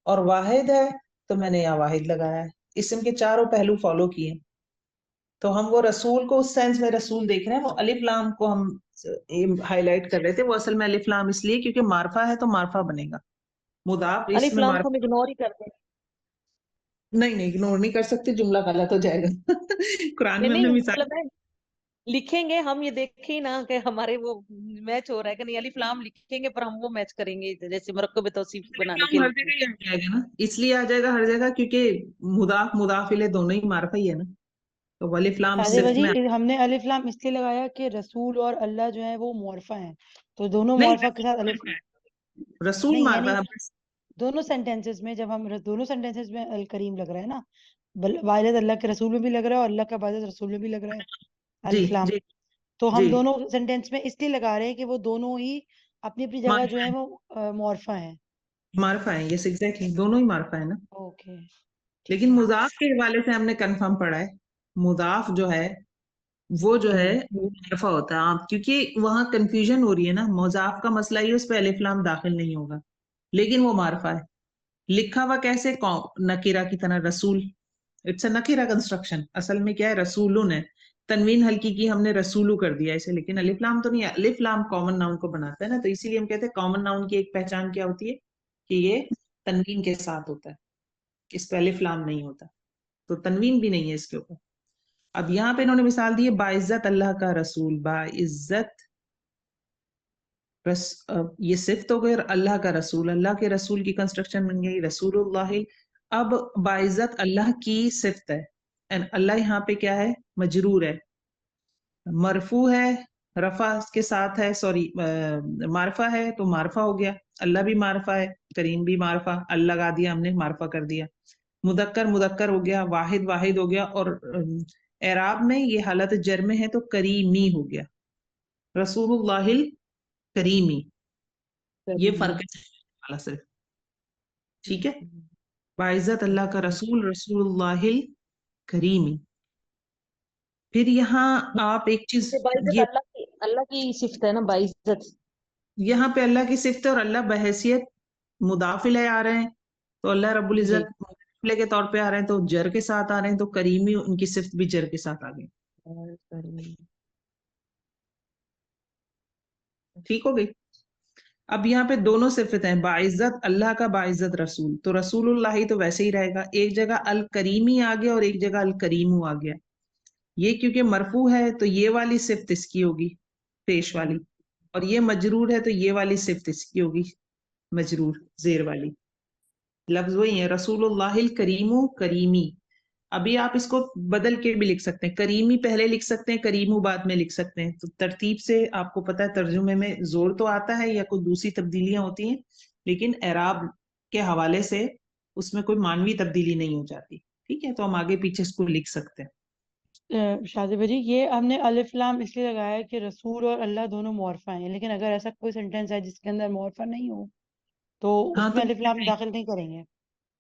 اور واحد ہے تو میں نے یہاں واحد لگایا ہے. اسم کے چاروں پہلو فالو کیے. تو ہم وہ رسول کو اس سینس میں رسول دیکھ رہے ہیں، وہ الف لام کو ہم ہائی لائٹ کر رہے تھے. وہ اصل میں الف لام اس لیے کیونکہ معرفہ ہے تو معرفہ بنے گا، مضاف اس الف میں لام کو ہم معرفہ. اگنور ہی کرتے ہیں. نہیں اگنور نہیں کر سکتے، جملہ غلط ہو جائے گا. قرآن میں ہم نے نہیں مثال مطلب ہے لکھیں گے ہم، یہ دیکھیں نا کہ ہمارے وہ میچ ہو رہا ہے کہ نہیں. الف لام لکھیں گے پر ہم وہ میچ کریں گے جیسے مرکب توصیف بنانے کے ہر لیے. جگہ ہی آ جائے گا نا، اس لیے آ جائے گا ہر جگہ کیونکہ مضاف الیہ دونوں ہی معرفہ ہی ہے نا. تو الف لام شاذبہ صرف جی میں ہم نے الف لام اس لیے لگایا کہ رسول اور اللہ جو ہے وہ معرفہ ہیں، تو دونوں نہیں، معرفہ کے ساتھ الف. رسول نہیں معرفہ یعنی ہے بس. دونوں سینٹینسز میں جب ہم دونوں سینٹینسز میں الکریم لگ رہا ہے نا، والد اللہ کے رسول میں بھی لگ رہا ہے اور اللہ کا والد رسول میں بھی لگ رہا ہے جی الف لام، جی تو ہم جی دونوں سینٹینس میں اس لیے لگا رہے ہیں کہ وہ دونوں ہی اپنی اپنی جگہ جو ہے وہ معرفہ ہیں. معرفہ ہے. یس ایگزیکٹلی دونوں ہی معرفہ ہے نا. اوکے لیکن مضاف کے حوالے سے ہم نے کنفرم پڑھا ہے مضاف جو ہے وہ جو ہے وہ معرفہ ہوتا ہے. آپ کیونکہ وہاں کنفیوژن ہو رہی ہے نا، مضاف کا مسئلہ ہی اس پہ الف لام داخل نہیں ہوگا لیکن وہ معرفہ ہے. لکھا ہوا کیسے؟ نکیرہ کی طرح رسول. It's a nakira construction. اصل میں کیا ہے؟ رسولن ہے. تنوین ہلکی کی ہم نے رسولو کر دیا اسے، لیکن الف لام تو نہیں ہے. الف لام کامن ناؤن کو بناتا ہے نا، تو اسی لیے ہم کہتے ہیں کامن ناؤن کی ایک پہچان کیا ہوتی ہے کہ یہ تنوین کے ساتھ ہوتا ہے، اس پہ الف لام نہیں ہوتا. تو تنوین بھی نہیں ہے اس کے اوپر. اب یہاں پہ انہوں نے مثال دی ہے باعزت اللہ کا رسول. باعزت یہ صفت ہو گئی اور اللہ کا رسول، اللہ کے رسول کی کنسٹرکشن بن گئی رسول اللہ. اب باعزت اللہ کی صفت ہے، and اللہ یہاں پہ کیا ہے؟ مجرور ہے، مرفوع ہے، رفع کے ساتھ ہے، سوری معرفہ ہے تو معرفہ ہو گیا. اللہ بھی معرفہ ہے، کریم بھی معرفہ، اللہ لگا دیا ہم نے، معرفہ کر دیا. مذکر مذکر ہو گیا، واحد واحد ہو گیا، اور اعراب میں یہ حالت جر میں ہے تو کریمی ہو گیا، رسول اللہ کریمی. یہ فرق ہے والا صرف. ٹھیک ہے، باعزت اللہ کا رسول، رسول اللہ کریمی. پھر یہاں آپ ایک چیز باعزت یہ اللہ کی صفت ہے نا، باعزت. یہاں پہ اللہ کی صفت ہے اور اللہ بحیثیت مضاف الیہ آ رہے ہیں، تو اللہ رب جی العزت مضاف الیہ کے طور پہ آ رہے ہیں تو جر کے ساتھ آ رہے ہیں، تو کریمی ان کی صفت بھی جر کے ساتھ آ گئی. ٹھیک ہو گئی. اب یہاں پہ دونوں صفت ہیں، باعزت اللہ کا، باعزت رسول. تو رسول اللہ تو ویسے ہی رہے گا، ایک جگہ الکریمی آ گیا اور ایک جگہ الکریم آ گیا. یہ کیونکہ مرفوع ہے تو یہ والی صفت اس کی ہوگی پیش والی، اور یہ مجرور ہے تو یہ والی صفت اس کی ہوگی مجرور زیر والی. لفظ وہی ہے رسول اللہ الکریم کریمی. ابھی آپ اس کو بدل کے بھی لکھ سکتے ہیں، کریمی پہلے لکھ سکتے ہیں، کریمو بعد میں لکھ سکتے ہیں. تو ترتیب سے آپ کو پتا ہے ترجمے میں زور تو آتا ہے یا کوئی دوسری تبدیلیاں ہوتی ہیں، لیکن اعراب کے حوالے سے اس میں کوئی مانوی تبدیلی نہیں ہو جاتی. ٹھیک ہے، تو ہم آگے پیچھے اس کو لکھ سکتے ہیں. شاذب بھائی یہ ہم نے الف لام اس لیے لگایا ہے کہ رسول اور اللہ دونوں معرفہ ہیں، لیکن اگر ایسا کوئی سینٹینس ہے جس کے اندر معرفہ نہیں ہو تو ہاں اس تو میں الف لام داخل نہیں کریں گے.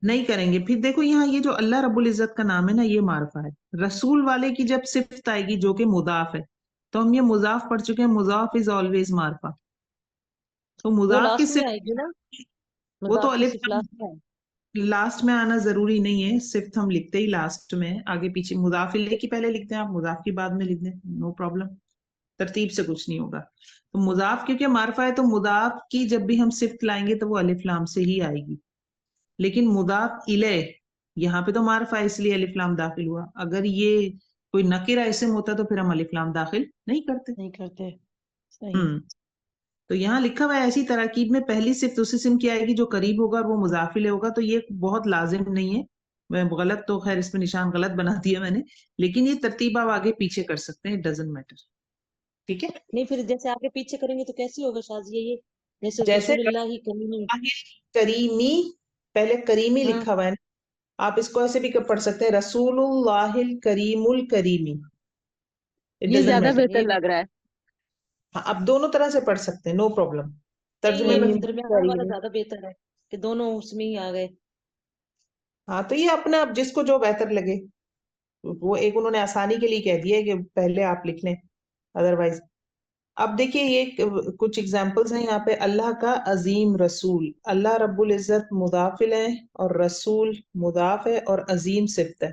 نہیں کریں گے. پھر دیکھو یہاں یہ جو اللہ رب العزت کا نام ہے نا، یہ معرفہ ہے. رسول والے کی جب صفت آئے گی جو کہ مضاف ہے، تو ہم یہ مضاف پڑھ چکے ہیں، مضاف از آلویز معرفہ. تو وہ مضاف کی لاسٹ میں آئے صفت گی نا، وہ تو مضاف کی الف صفت لاسٹ میں آئے. لاسٹ میں آنا ضروری نہیں ہے، صفت ہم لکھتے ہی لاسٹ میں، آگے پیچھے مضاف الیہ کی پہلے لکھتے ہیں، آپ مضاف کی بعد میں لکھ دیں، نو پرابلم، ترتیب سے کچھ نہیں ہوگا. تو مضاف کیونکہ معرفہ ہے تو مضاف کی جب بھی ہم صفت لائیں گے تو وہ الف لام سے ہی آئے گی. لیکن مضاف الیہ یہاں پہ تو معرفہ ہے اس لیے الف لام داخل ہوا. اگر یہ کوئی نکرہ اسم ہوتا تو پھر ہم الف لام داخل نہیں کرتے. نہیں کرتے. صحیح. تو یہاں لکھا ہوا ہے ایسی تراکیب میں پہلی صفت اس اسم کی آئے گی جو قریب ہوگا اور وہ مضاف الیہ ہوگا. تو یہ بہت لازم نہیں ہے، میں غلط تو خیر اس میں نشان غلط بنا دیا میں نے، لیکن یہ ترتیب آپ آگے پیچھے کر سکتے ہیں، ڈزنٹ میٹر. ٹھیک ہے، نہیں پھر جیسے آگے پیچھے کریں گے تو کیسی ہوگا شاذیہ یہ؟ جیسے جیسے رسول اللہ ہی کریمی. کریمی پہلے کریمی ہاں لکھا ہوا ہے نا، آپ اس کو ایسے بھی پڑھ سکتے ہیں رسول اللہ الکریم الکریمی. It یہ doesn't زیادہ matter. بہتر لگ رہا ہے. ہاں آپ دونوں طرح سے پڑھ سکتے ہیں، نو پرابلم. نہیں ترجمے یہ میں درمیانہ والا زیادہ بہتر ہے کہ دونوں اس میں ہی آ گئے. ہاں تو یہ اپنا اب جس کو جو بہتر لگے، وہ ایک انہوں نے آسانی کے لیے کہہ دیا ہے کہ پہلے آپ لکھ لیں ادروائز. اب دیکھیے یہ کچھ اگزامپلس ہیں یہاں پہ. اللہ کا عظیم رسول، اللہ رب العزت مضاف الیہ اور رسول مضاف ہے اور عظیم صفت ہے.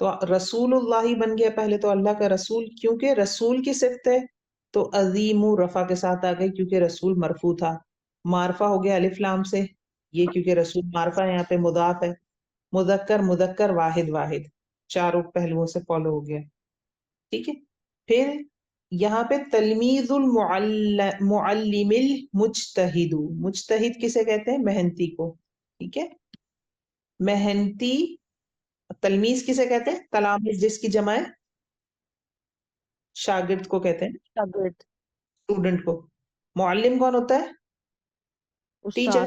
تو رسول اللہ ہی بن گیا پہلے، تو اللہ کا رسول کیونکہ رسول کی صفت ہے تو عظیم رفع کے ساتھ آ گئی کیونکہ رسول مرفوع تھا. معرفہ ہو گیا الف لام سے، یہ کیونکہ رسول معرفہ ہے، یہاں پہ مضاف ہے. مذکر مذکر واحد واحد، چاروں پہلوؤں سے فالو ہو گیا. ٹھیک ہے، پھر یہاں پہ تلمیذ المعلم المجتہد. مجتہد کسے کہتے ہیں؟ محنتی کو. ٹھیک ہے، محنتی. تلمیذ کسے کہتے ہیں؟ تلامذ جس کی جمع ہے شاگرد کو کہتے ہیں، شاگرد. اسٹوڈنٹ کو. معلم کون ہوتا ہے؟ استاد. ٹیچر.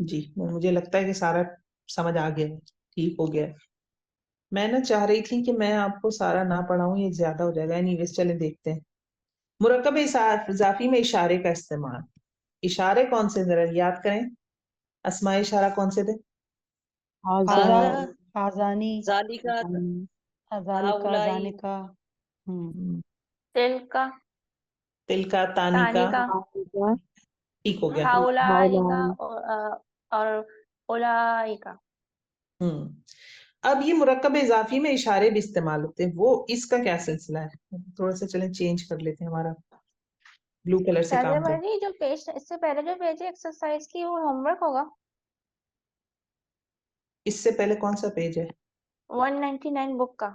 جی مجھے لگتا ہے کہ سارا سمجھ آ گیا ہے، ٹھیک ہو گیا ہے۔ میں نا چاہ رہی تھی کہ میں آپ کو سارا نہ پڑھاؤں، یہ زیادہ ہو جائے گا، اینی ویز چلیں دیکھتے ہیں۔ مرکب اضافی میں اشارے کا استعمال، اشارے کون سے ذرا یاد کریں، اسماء اشارہ کون سے تھے؟ حاضہ، هذا حاضانی، ذالک ذالکا، هؤلاء ذالکا، تل کا، تلکا، تانی تانی کا، کا، ٹھیک ہو گیا۔ ہاؤلائی کا اور اولائی کا۔ اب یہ مرکب اضافی میں اشارے بھی استعمال ہوتے ہیں، وہ اس کا کیا سلسلہ ہے؟ تھوڑا سا چلیں چینج کر لیتے ہیں، ہمارا بلو کلر سے شاہدہ کام کریں۔ بھائی جو پیج اس سے پہلے جو پیج ہے ایکسرسائز کی وہ ہوم ورک ہوگا، اس سے پہلے کون سا پیج ہے؟ 199 بک کا۔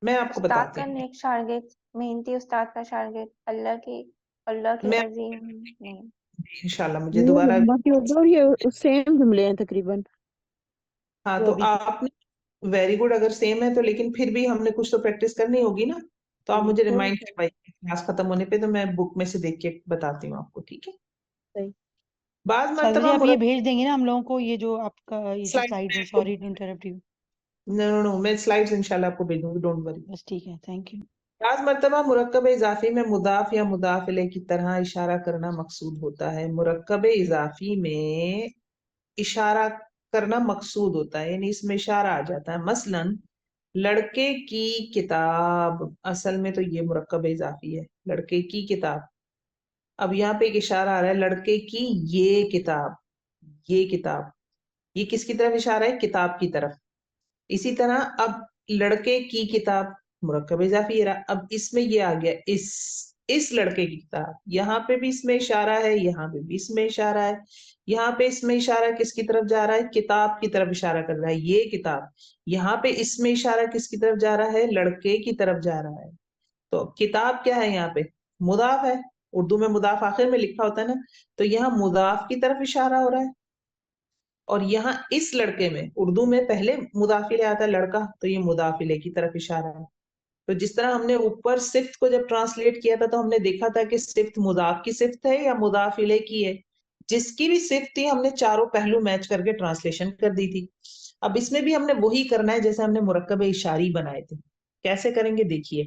میں آپ کو استاد بتاتی کا ہوں، نیک شاگرد، محنتی استاد کا شاگرد، اللہ کے میں عظیم نہیں۔ انشاءاللہ مجھے یہ دوبارہ، باقی ہوگا اور یہ سیم جملے ہیں تقریباً ہاں جو تو ابھی آپ نے ویری گڈ، اگر سیم ہے تو لیکن پھر بھی ہم نے کچھ تو پریکٹس کرنی ہوگی نا، تو آپ مجھے ریمائنڈ کروائیے کلاس ختم ہونے پہ، تو میں بک میں سے دیکھ کے بتاتی ہوں آپ کو، ٹھیک ہے؟ صحیح۔ بعض شاہدہ جی مرتبہ آپ یہ بھیج دیں گے نا ہم لوگوں کو، یہ جو آپ کا یہ جو سلائڈ سلائڈز ہیں، میں سوری ٹو انٹرپٹ یو، میں سلائڈز انشاءاللہ آپ کو بھیجوں گی، ڈونٹ وری۔ بس ٹھیک ہے، تھینک یو۔ بعض مرتبہ مرکب اضافی میں مضاف یا مضاف الیہ کی طرح اشارہ کرنا مقصود ہوتا ہے۔ مرکب اضافی میں اشارہ کرنا مقصود ہوتا ہے، یعنی اس میں اشارہ آ جاتا ہے۔ مثلا لڑکے کی کتاب، اصل میں تو یہ مرکب اضافی ہے، لڑکے کی کتاب۔ اب یہاں پہ ایک اشارہ آ رہا ہے، لڑکے کی یہ کتاب، یہ کتاب، یہ کس کی طرف اشارہ ہے؟ کتاب کی طرف۔ اسی طرح اب لڑکے کی کتاب مرکب اضافی ہے، اب اس میں یہ آ گیا اس لڑکے کی کتاب، یہاں پہ بھی اس میں اشارہ ہے، یہاں پہ بھی اس میں اشارہ ہے، یہاں پہ اس میں اشارہ کس کی طرف جا رہا ہے؟ کتاب کی طرف اشارہ کر رہا ہے، یہ کتاب۔ یہاں پہ اس میں اشارہ کس کی طرف جا رہا ہے؟ لڑکے کی طرف جا رہا ہے۔ تو کتاب کیا ہے یہاں پہ؟ مضاف ہے، اردو میں مضاف آخر میں لکھا ہوتا ہے نا، تو یہاں مضاف کی طرف اشارہ ہو رہا ہے، اور یہاں اس لڑکے میں اردو میں پہلے مضاف الیہ آتا ہے لڑکا، تو یہ مضاف الیہ کی طرف اشارہ ہے۔ تو جس طرح ہم نے اوپر صفت کو جب ٹرانسلیٹ کیا تھا تو ہم نے دیکھا تھا کہ صفت مضاف کی صفت ہے یا مضاف الیہ کی ہے، جس کی بھی صفت تھی ہم نے چاروں پہلو میچ کر کے ٹرانسلیشن کر دی تھی۔ اب اس میں بھی ہم نے وہی کرنا ہے جیسے ہم نے مرکب اشاری بنائے تھے۔ کیسے کریں گے دیکھیے،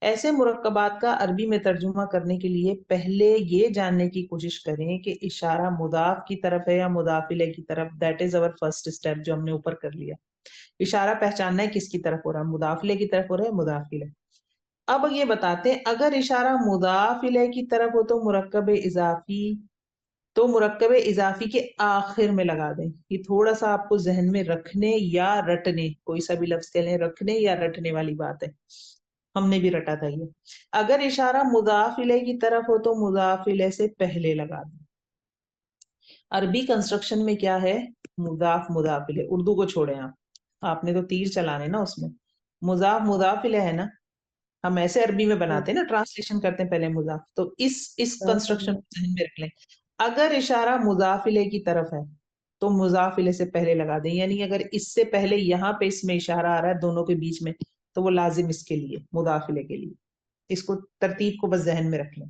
ایسے مرکبات کا عربی میں ترجمہ کرنے کے لیے پہلے یہ جاننے کی کوشش کریں کہ اشارہ مضاف کی طرف ہے یا مضاف الیہ کی طرف۔ دیٹ از اور فرسٹ اسٹیپ جو ہم نے اوپر کر لیا۔ اشارہ پہچاننا ہے کس کی طرف ہو رہا ہے، مضاف الیہ کی طرف ہو رہا ہے، مضاف الیہ۔ اب یہ بتاتے ہیں اگر اشارہ مضاف الیہ کی طرف ہو تو مرکب اضافی کے آخر میں لگا دیں۔ یہ تھوڑا سا آپ کو ذہن میں رکھنے یا رٹنے، کوئی سا بھی لفظ کہہ لیں، رکھنے یا رٹنے والی بات ہے، ہم نے بھی رٹا تھا یہ۔ اگر اشارہ مضاف الیہ کی طرف ہو تو مضاف الیہ سے پہلے لگا دیں۔ عربی کنسٹرکشن میں کیا ہے؟ مضاف مضاف الیہ، اردو کو چھوڑیں آپ نے تو تیر چلانے نا اس میں، مضاف مضاف الیہ ہے نا، ہم ایسے عربی میں بناتے ہیں نا، ٹرانسلیشن کرتے ہیں پہلے مضاف، تو اس کنسٹرکشن کو ذہن میں رکھ لیں۔ اگر اشارہ مضاف الیہ کی طرف ہے تو مضاف الیہ سے پہلے لگا دیں، یعنی اگر اس سے پہلے یہاں پہ اس میں اشارہ آ رہا ہے دونوں کے بیچ میں، تو وہ لازم اس کے لیے مضاف الیہ کے لیے، اس کو ترتیب کو بس ذہن میں رکھ لیں۔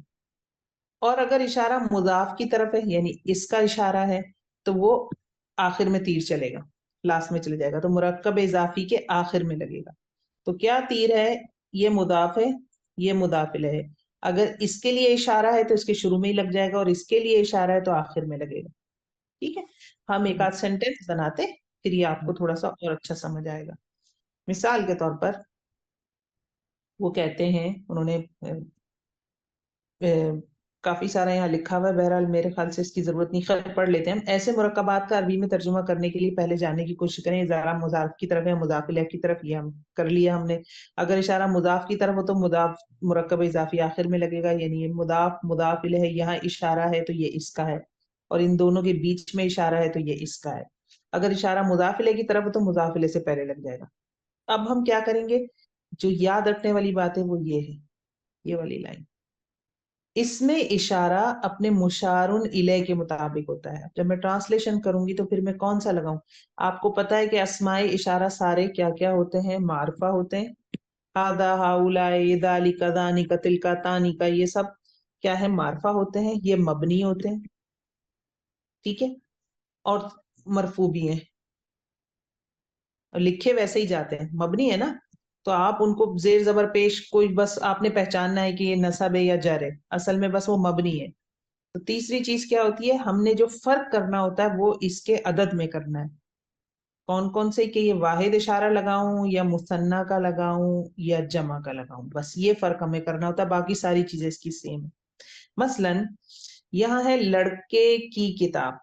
اور اگر اشارہ مضاف کی طرف ہے یعنی اس کا اشارہ ہے تو وہ آخر میں تیر چلے گا، لاسٹ میں چلے جائے گا، تو مرکب اضافی کے آخر میں لگے گا۔ تو کیا تیر ہے؟ یہ مضاف ہے، یہ مضاف الیہ ہے۔ اگر اس کے لیے اشارہ ہے تو اس کے شروع میں ہی لگ جائے گا، اور اس کے لیے اشارہ ہے تو آخر میں لگے گا۔ ٹھیک ہے، ہم ایک آدھ سینٹینس بناتے پھر یہ آپ کو تھوڑا سا اور اچھا سمجھ آئے گا۔ مثال کے طور پر وہ کہتے ہیں، انہوں نے کافی سارا یہاں لکھا ہوا ہے، بہرحال میرے خیال سے اس کی ضرورت نہیں، خیر پڑھ لیتے ہیں ہم۔ ایسے مرکبات کا عربی میں ترجمہ کرنے کے لیے پہلے جاننے کی کوشش کریں اشارہ مضاف کی طرف ہے مضاف الیہ کی طرف، یہ ہم کر لیا ہم نے۔ اگر اشارہ مضاف کی طرف ہو تو مضاف مرکب اضافی آخر میں لگے گا، یعنی یہ مضاف مضاف الیہ ہے، یہاں اشارہ ہے تو یہ اس کا ہے، اور ان دونوں کے بیچ میں اشارہ ہے تو یہ اس کا ہے۔ اگر اشارہ مضاف الیہ کی طرف ہو تو مضاف الیہ سے پہلے لگ جائے گا۔ اب ہم کیا کریں گے، جو یاد رکھنے والی بات ہے وہ یہ ہے، یہ والی لائن، اس میں اشارہ اپنے مشارن الیہ کے مطابق ہوتا ہے۔ جب میں ٹرانسلیشن کروں گی تو پھر میں کون سا لگاؤں؟ آپ کو پتا ہے کہ اسماء اشارہ سارے کیا کیا ہوتے ہیں؟ معرفہ ہوتے ہیں، ہذا ہؤلاء ذالک ذانک تلک تانک، یہ سب کیا ہے؟ معرفہ ہوتے ہیں، یہ مبنی ہوتے ہیں۔ ٹھیک ہے، اور مرفوع بھی ہیں اور لکھے ویسے ہی جاتے ہیں, مبنی ہے نا, تو آپ ان کو زیر زبر پیش کوئی بس آپ نے پہچاننا ہے کہ یہ نصب ہے یا جر ہے, اصل میں بس وہ مبنی ہے. تو تیسری چیز کیا ہوتی ہے, ہم نے جو فرق کرنا ہوتا ہے وہ اس کے عدد میں کرنا ہے. کون کون سے, کہ یہ واحد اشارہ لگاؤں یا مثنیٰ کا لگاؤں یا جمع کا لگاؤں, بس یہ فرق ہمیں کرنا ہوتا ہے, باقی ساری چیزیں اس کی سیم ہے. مثلاً یہاں ہے لڑکے کی کتاب,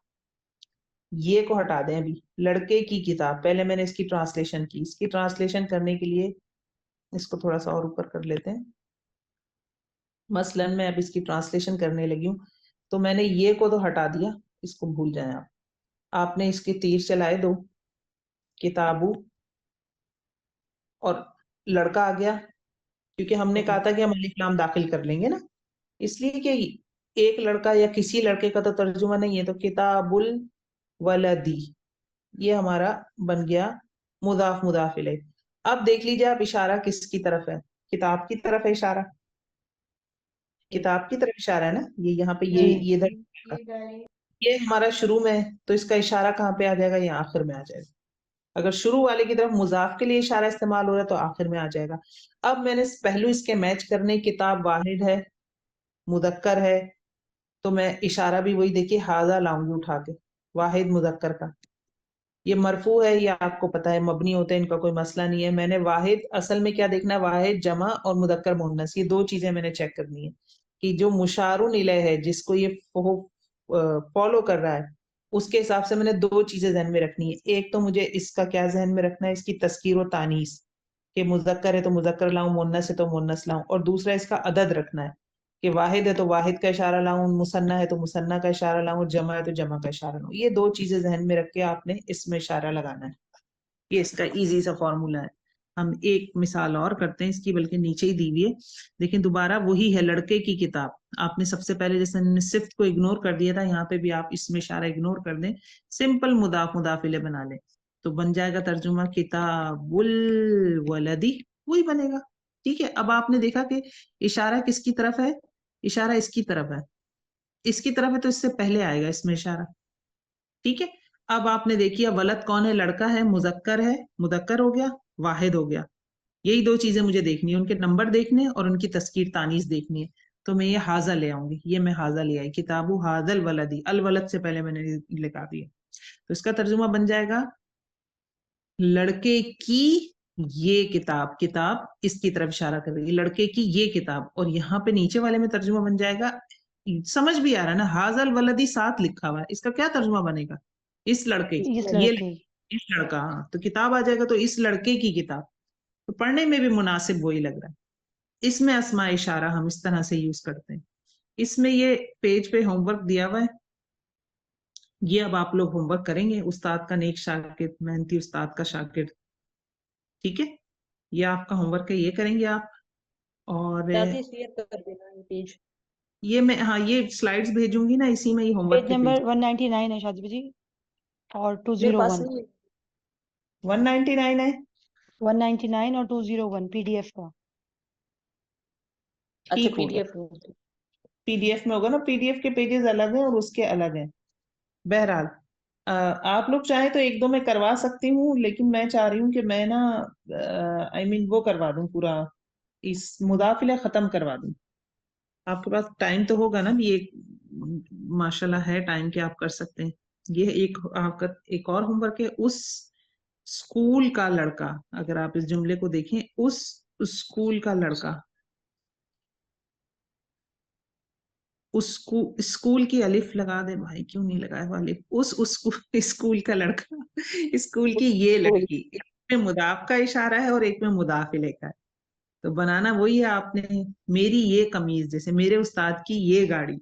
یہ کو ہٹا دیں ابھی, لڑکے کی کتاب, پہلے میں نے اس کی ٹرانسلیشن کی. اس کی ٹرانسلیشن کرنے کے لیے اس کو تھوڑا سا اور اوپر کر لیتے ہیں. مثلاً میں اب اس کی ٹرانسلیشن کرنے لگی ہوں, تو میں نے یہ کو تو ہٹا دیا, اس کو بھول جائیں آپ. آپ نے اس کے تیر چلائے دو, کتابو, اور لڑکا آ گیا, کیونکہ ہم نے کہا تھا کہ ہم الف لام داخل کر لیں گے نا, اس لیے کہ ایک لڑکا یا کسی لڑکے کا تو ترجمہ نہیں ہے, تو کتاب الولدی یہ ہمارا بن گیا مضاف مضاف الیہ. اب دیکھ لیجیے آپ اشارہ کس کی طرف ہے, کتاب کی طرف ہے اشارہ, کتاب کی طرف اشارہ ہے نا, یہ یہاں پہ یہ ادھر, یہ ہمارا شروع میں ہے, تو اس کا اشارہ کہاں پہ آ جائے گا, یہ آخر میں آ جائے گا. اگر شروع والے کی طرف مضاف کے لیے اشارہ استعمال ہو رہا ہے تو آخر میں آ جائے گا. اب میں نے پہلو اس کے میچ کرنے, کتاب واحد ہے, مذکر ہے, تو میں اشارہ بھی وہی دیکھیے ہاذا لاؤں گی اٹھا کے, واحد مذکر کا. یہ مرفوع ہے, یہ آپ کو پتا ہے مبنی ہوتے ہیں, ان کا کوئی مسئلہ نہیں ہے. میں نے واحد اصل میں کیا دیکھنا ہے, واحد جمع اور مذکر مؤنث, یہ دو چیزیں میں نے چیک کرنی ہے کہ جو مشارون الیہ ہے, جس کو یہ فالو کر رہا ہے, اس کے حساب سے میں نے دو چیزیں ذہن میں رکھنی ہے. ایک تو مجھے اس کا کیا ذہن میں رکھنا ہے, اس کی تذکیر و تانیث, کہ مذکر ہے تو مذکر لاؤں, مؤنث ہے تو مؤنث لاؤں, اور دوسرا اس کا عدد رکھنا ہے کہ واحد ہے تو واحد کا اشارہ لاؤں, مثنیٰ ہے تو مثنیٰ کا اشارہ لاؤں, جمع ہے تو جمع کا اشارہ لاؤں. یہ دو چیزیں ذہن میں رکھ کے آپ نے اس میں اشارہ لگانا ہے. یہ اس کا ایزی سا فارمولا ہے. ہم ایک مثال اور کرتے ہیں اس کی, بلکہ نیچے ہی دی ہوئی ہے, لیکن دوبارہ وہی ہے, لڑکے کی کتاب. آپ نے سب سے پہلے جیسے صفت کو اگنور کر دیا تھا, یہاں پہ بھی آپ اس میں اشارہ اگنور کر دیں, سمپل مضاف مضاف الیہ بنا لیں, تو بن جائے گا ترجمہ کتاب الولدی, وہی بنے گا. ٹھیک ہے, اب آپ نے دیکھا کہ اشارہ کس کی طرف ہے, اشارہ اس کی طرف ہے, اس کی طرف ہے تو اس سے پہلے آئے گا اس میں اشارہ. ٹھیک ہے, اب آپ نے دیکھیا ولد کون ہے, لڑکا ہے, مذکر ہے, مذکر ہو گیا, واحد ہو گیا. یہی دو چیزیں مجھے دیکھنی ہے, ان کے نمبر دیکھنے اور ان کی تذکیر تانیث دیکھنی ہے. تو میں یہ حاضہ لے آؤں گی, یہ میں حاضہ لے آئی, کتابو حاض الولدی, الولد سے پہلے میں نے لکھا دیا. تو اس کا ترجمہ بن جائے گا لڑکے کی یہ کتاب, کتاب اس کی طرف اشارہ کر رہی ہے, لڑکے کی یہ کتاب. اور یہاں پہ نیچے والے میں ترجمہ بن جائے گا, سمجھ بھی آ رہا ہے نا, حاض الولدی ساتھ لکھا ہوا ہے, اس کا کیا ترجمہ بنے گا, اس لڑکے کی, اس یہ لڑکے اس لڑکا, ہاں, تو کتاب آ جائے گا, تو اس لڑکے کی کتاب. تو پڑھنے میں بھی مناسب وہی لگ رہا ہے. اس میں اسماء اشارہ ہم اس طرح سے یوز کرتے ہیں. اس میں یہ پیج پہ ہوم ورک دیا ہوا ہے, یہ اب آپ لوگ ہوم ورک کریں گے, استاد کا نیک شاگرد, محنتی استاد کا شاگرد. ٹھیک ہے, یہ آپ کا ہوم ورک ہے, یہ کریں گے آپ. اور دادی شیئر کر دینا یہ پیج. یہ میں, ہاں, یہ سلائیڈز بھیجوں گی نا, اسی میں یہ ہوم ورک پیج کے نمبر پیج 199 ہے شادی جی, اور میرے پاس 201, نہیں ہے. 199 ہے. 199 اور 201 پی ڈی ایف کا. اچھا ٹھیک پی ہو ڈی گیا, ایف. پی ڈی ایف میں ہوگا نا, پی ڈی ایف کے پیجز الگ ہیں اور اس کے الگ ہیں. بہرحال آپ لوگ چاہیں تو ایک دو میں کروا سکتی ہوں, لیکن میں چاہ رہی ہوں کہ میں نا وہ کروا دوں, پورا اس مضاف الیہ ختم کروا دوں. آپ کے پاس ٹائم تو ہوگا نا, بھی ایک ماشاءاللہ ہے ٹائم کہ آپ کر سکتے ہیں. یہ ایک آپ کا ایک اور ہوم ورک ہے, اس اسکول کا لڑکا, اگر آپ اس جملے کو دیکھیں, اس اسکول کا لڑکا, اسکول کی الف لگا دے بھائی, کیوں نہیں لگایا وہ الف, اس اسکول کا لڑکا, اسکول کی یہ لڑکی. ایک میں مضاف کا اشارہ ہے اور ایک میں مضاف الیہ کا ہے, تو بنانا وہی ہے. آپ نے میری یہ قمیض, جیسے میرے استاد کی یہ گاڑی,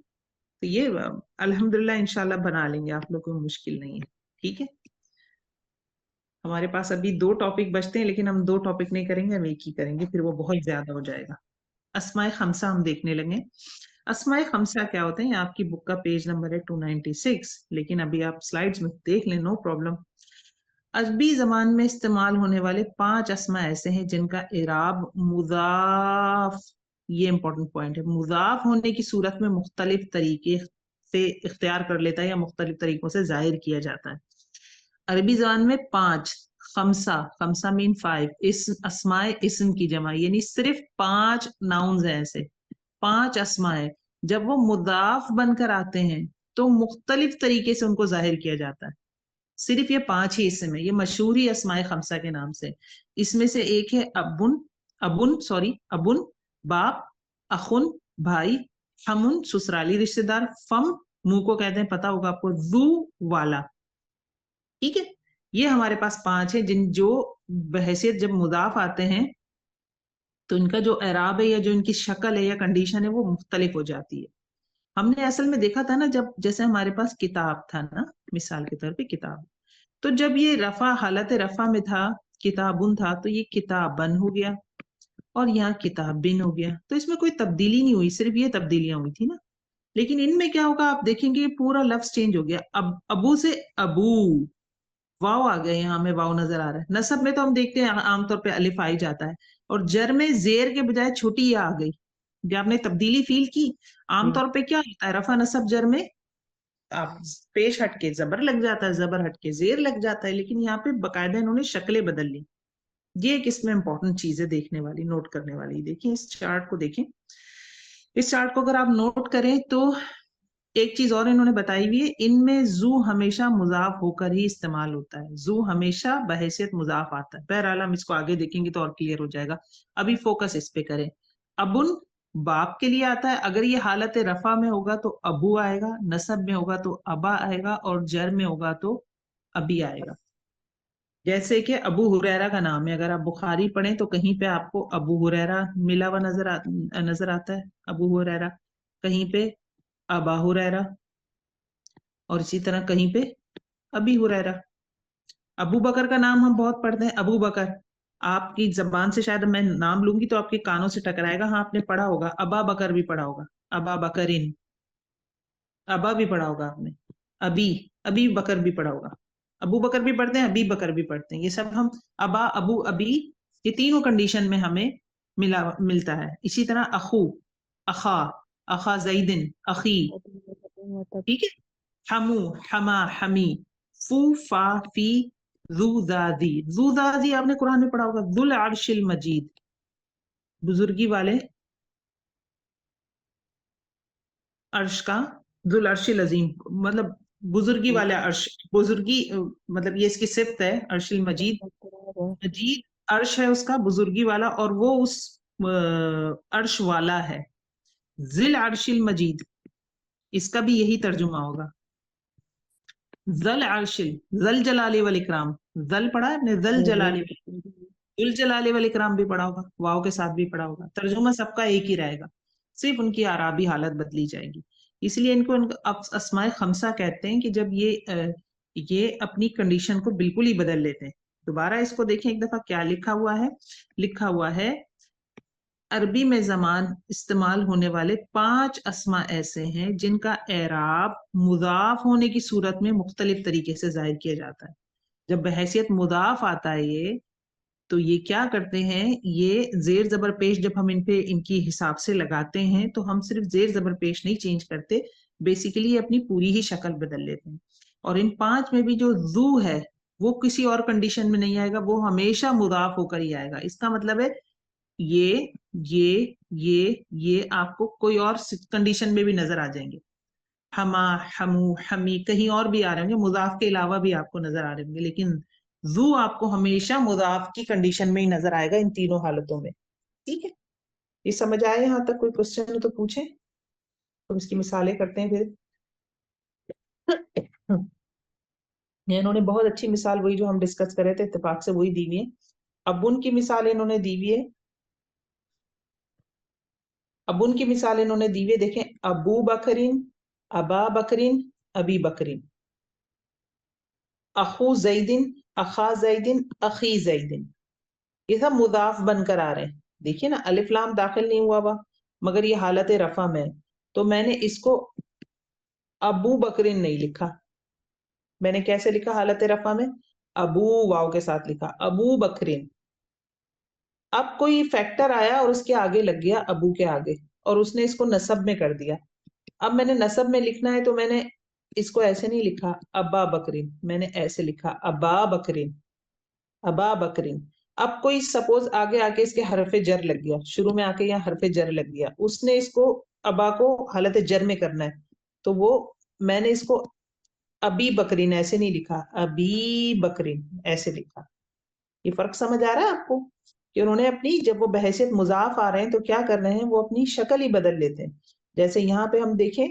تو یہ الحمدللہ انشاءاللہ بنا لیں گے آپ لوگ کو, مشکل نہیں ہے. ٹھیک ہے, ہمارے پاس ابھی 2 ٹاپک بچتے ہیں, لیکن ہم 2 ٹاپک نہیں کریں گے, ہم ایک ہی کریں گے, پھر وہ بہت زیادہ ہو جائے گا. اسماء خمسہ ہم دیکھنے لگے. اسماء خمسہ کیا ہوتے ہیں, آپ کی بک کا پیج نمبر ہے 296, لیکن ابھی آپ سلائیڈز میں دیکھ لیں, نو پرابلم. عربی زبان میں استعمال ہونے والے 5 اسماء ایسے ہیں جن کا اعراب مضاف, یہ امپورٹنٹ پوائنٹ ہے, مضاف ہونے کی صورت میں مختلف طریقے اختیار کر لیتا ہے یا مختلف طریقوں سے ظاہر کیا جاتا ہے. عربی زبان میں 5 خمسہ مین 5 اسماء اسم کی جمع، یعنی صرف 5 ناؤنز ہیں، ایسے 5 اسماء ہیں. جب وہ مضاف بن کر آتے ہیں تو مختلف طریقے سے ان کو ظاہر کیا جاتا ہے. صرف یہ 5 ہی اسم ہے، یہ مشہور ہی اسماء خمسہ کے نام سے. اس میں سے ایک ہے ابن باپ، اخن بھائی، ہمن سسرالی رشتہ دار، فم منہ کو کہتے ہیں، پتا ہوگا آپ کو، ذو والا. ٹھیک ہے، یہ ہمارے پاس 5 ہیں جن جو بحیثیت جب مضاف آتے ہیں تو ان کا جو اعراب ہے یا جو ان کی شکل ہے یا کنڈیشن ہے وہ مختلف ہو جاتی ہے. ہم نے اصل میں دیکھا تھا نا، جب جیسے ہمارے پاس کتاب تھا نا، مثال کے طور پہ کتاب، تو جب یہ رفع حالت رفع میں تھا، کتابن تھا، تو یہ کتابن ہو گیا اور یہاں کتاب بن ہو گیا. تو اس میں کوئی تبدیلی نہیں ہوئی، صرف یہ تبدیلیاں ہوئی تھی نا. لیکن ان میں کیا ہوگا، آپ دیکھیں گے پورا لفظ چینج ہو گیا. ابو سے ابو، واو آ گئے، یہاں ہمیں واو نظر آ رہا ہے. نصب میں تو ہم دیکھتے ہیں عام طور پہ الف آ ہی جاتا ہے، اور جر میں زیر کے بجائے چھوٹی یا آ گئی. جب آپ نے تبدیلی فیل کی، عام طور پہ کیا ہوتا ہے رفع نصب جر میں آپ پیش ہٹ کے زبر لگ جاتا ہے، زبر ہٹ کے زیر لگ جاتا ہے، لیکن یہاں پہ باقاعدہ انہوں نے شکلیں بدل لی. یہ ایک اس میں امپورٹنٹ چیز ہے دیکھنے والی، نوٹ کرنے والی. دیکھیں اس چارٹ کو، دیکھیں اس چارٹ کو، اگر آپ نوٹ کریں تو ایک چیز اور انہوں نے بتائی ہوئی ہے، ان میں زو ہمیشہ مضاف ہو کر ہی استعمال ہوتا ہے. زو ہمیشہ بحیثیت مضاف آتا ہے. بہرحال ہم اس کو آگے دیکھیں گے تو اور کلیئر ہو جائے گا، ابھی فوکس اس پہ کریں. ابن باپ کے لیے آتا ہے، اگر یہ حالت رفع میں ہوگا تو ابو آئے گا، نصب میں ہوگا تو ابا آئے گا، اور جر میں ہوگا تو ابی آئے گا. جیسے کہ ابو ہریرہ کا نام ہے، اگر آپ بخاری پڑھیں تو کہیں پہ آپ کو ابو ہریرہ ملا ہوا نظر آتا ہے، ابو ہریرہ، کہیں پہ ابا ہریرہ، اور اسی طرح کہیں پہ ابی ہریرہ. ابو بکر کا نام ہم بہت پڑھتے ہیں، ابو بکر. آپ کی زبان سے شاید میں نام لوں گی تو آپ کے کانوں سے ٹکرائے گا، ہاں آپ نے پڑھا ہوگا. ابا بکر بھی پڑھا ہوگا، ابا بکرین، ابا بھی پڑھا ہوگا آپ نے، ابی بکر بھی پڑھا ہوگا. ابو بکر بھی پڑھتے ہیں، ابی بکر بھی پڑھتے ہیں. یہ سب ہم ابا، ابو، ابی، یہ تینوں کنڈیشن میں ہمیں ملتا ہے. اسی طرح اخو، اخا، اخا زیدن، اخی. ٹھیک ہے، حمو، حما، حمی، فو، فا، فی، ذو ذادی. ذو ذادی آپ نے قرآن میں پڑھا ہوگا. ذو العرش المجید، بزرگی والے عرش کا، ذو العرش العظیم، مطلب بزرگی والا عرش، بزرگی مطلب یہ اس کی صفت ہے. عرش المجید، مجید عرش ہے اس کا، بزرگی والا، اور وہ اس عرش والا ہے. ذل عرش المجید، اس کا بھی یہی ترجمہ ہوگا. ذل عرش، ذل جلالہ والاکرام، ذل پڑھا ہے نے، ذل جلالہ، ذل جلالہ والاکرام بھی پڑھا ہوگا، واو کے ساتھ بھی پڑھا ہوگا. ترجمہ سب کا ایک ہی رہے گا، صرف ان کی اعرابی حالت بدلی جائے گی. اس لیے ان کو اسماء خمسہ کہتے ہیں کہ جب یہ اپنی کنڈیشن کو بالکل ہی بدل لیتے ہیں. دوبارہ اس کو دیکھیں ایک دفعہ کیا لکھا ہوا ہے. لکھا ہوا ہے عربی میں زمان استعمال ہونے والے 5 اسماء ایسے ہیں جن کا اعراب مضاف ہونے کی صورت میں مختلف طریقے سے ظاہر کیا جاتا ہے. جب بحیثیت مضاف آتا ہے یہ، تو یہ کیا کرتے ہیں، یہ زیر زبر پیش جب ہم ان پہ ان کی حساب سے لگاتے ہیں تو ہم صرف زیر زبر پیش نہیں چینج کرتے، بیسیکلی یہ اپنی پوری ہی شکل بدل لیتے ہیں. اور ان 5 میں بھی جو ذو ہے وہ کسی اور کنڈیشن میں نہیں آئے گا، وہ ہمیشہ مضاف ہو کر ہی آئے گا. اس کا مطلب ہے یہ آپ کو کوئی اور کنڈیشن میں بھی نظر آ جائیں گے. ہما، ہمو، ہمی کہیں اور بھی آ رہے ہوں گے، مضاف کے علاوہ بھی آپ کو نظر آ رہے ہوں گے، لیکن ذو آپ کو ہمیشہ مضاف کی کنڈیشن میں ہی نظر آئے گا ان تینوں حالتوں میں. ٹھیک ہے، یہ سمجھ آئے یہاں تک؟ کوئی کوشچن ہو تو پوچھیں، ہم اس کی مثالیں کرتے ہیں. پھر انہوں نے بہت اچھی مثال وہی جو ہم ڈسکس کر رہے تھے اتفاق سے وہی دی ہوئی ہے. ابن کی مثال انہوں نے دی ہوئی ہے، ابن کی مثال انہوں نے دی ہوئی ہے. دیکھیں، ابو بکرین، ابا بکرین، ابی بکرین. اخو زیدن، اخا زیدن، اخی زیدن. یہ سب مضاف بن کر آ رہے ہیں. دیکھیے نا، الف لام داخل نہیں ہوا مگر یہ حالت رفع میں، تو میں نے اس کو ابو بکرین نہیں لکھا، میں نے کیسے لکھا حالت رفع میں؟ ابو واو کے ساتھ لکھا، ابو بکرین. اب کوئی فیکٹر آیا اور اس کے آگے لگ گیا ابو کے آگے، اور اس نے اس کو نصب میں کر دیا. اب میں نے نسب میں لکھنا ہے تو میں نے اس کو ایسے نہیں لکھا ابا بکرین، میں نے ایسے لکھا ابا بکرین، ابا بکرین. اب کوئی سپوز آگے آ کے اس کے حرف جر لگ گیا، شروع میں آ کے یہاں حرف جر لگ گیا، اس نے اس کو ابا کو حالت جر میں کرنا ہے، تو وہ میں نے اس کو ابی بکرین ایسے نہیں لکھا، ابی بکرین ایسے لکھا. یہ فرق سمجھ آ رہا ہے آپ کو کہ انہوں نے اپنی، جب وہ بحیثیت مضاف آ رہے ہیں تو کیا کر رہے ہیں، وہ اپنی شکل ہی بدل لیتے ہیں. جیسے یہاں پہ ہم دیکھیں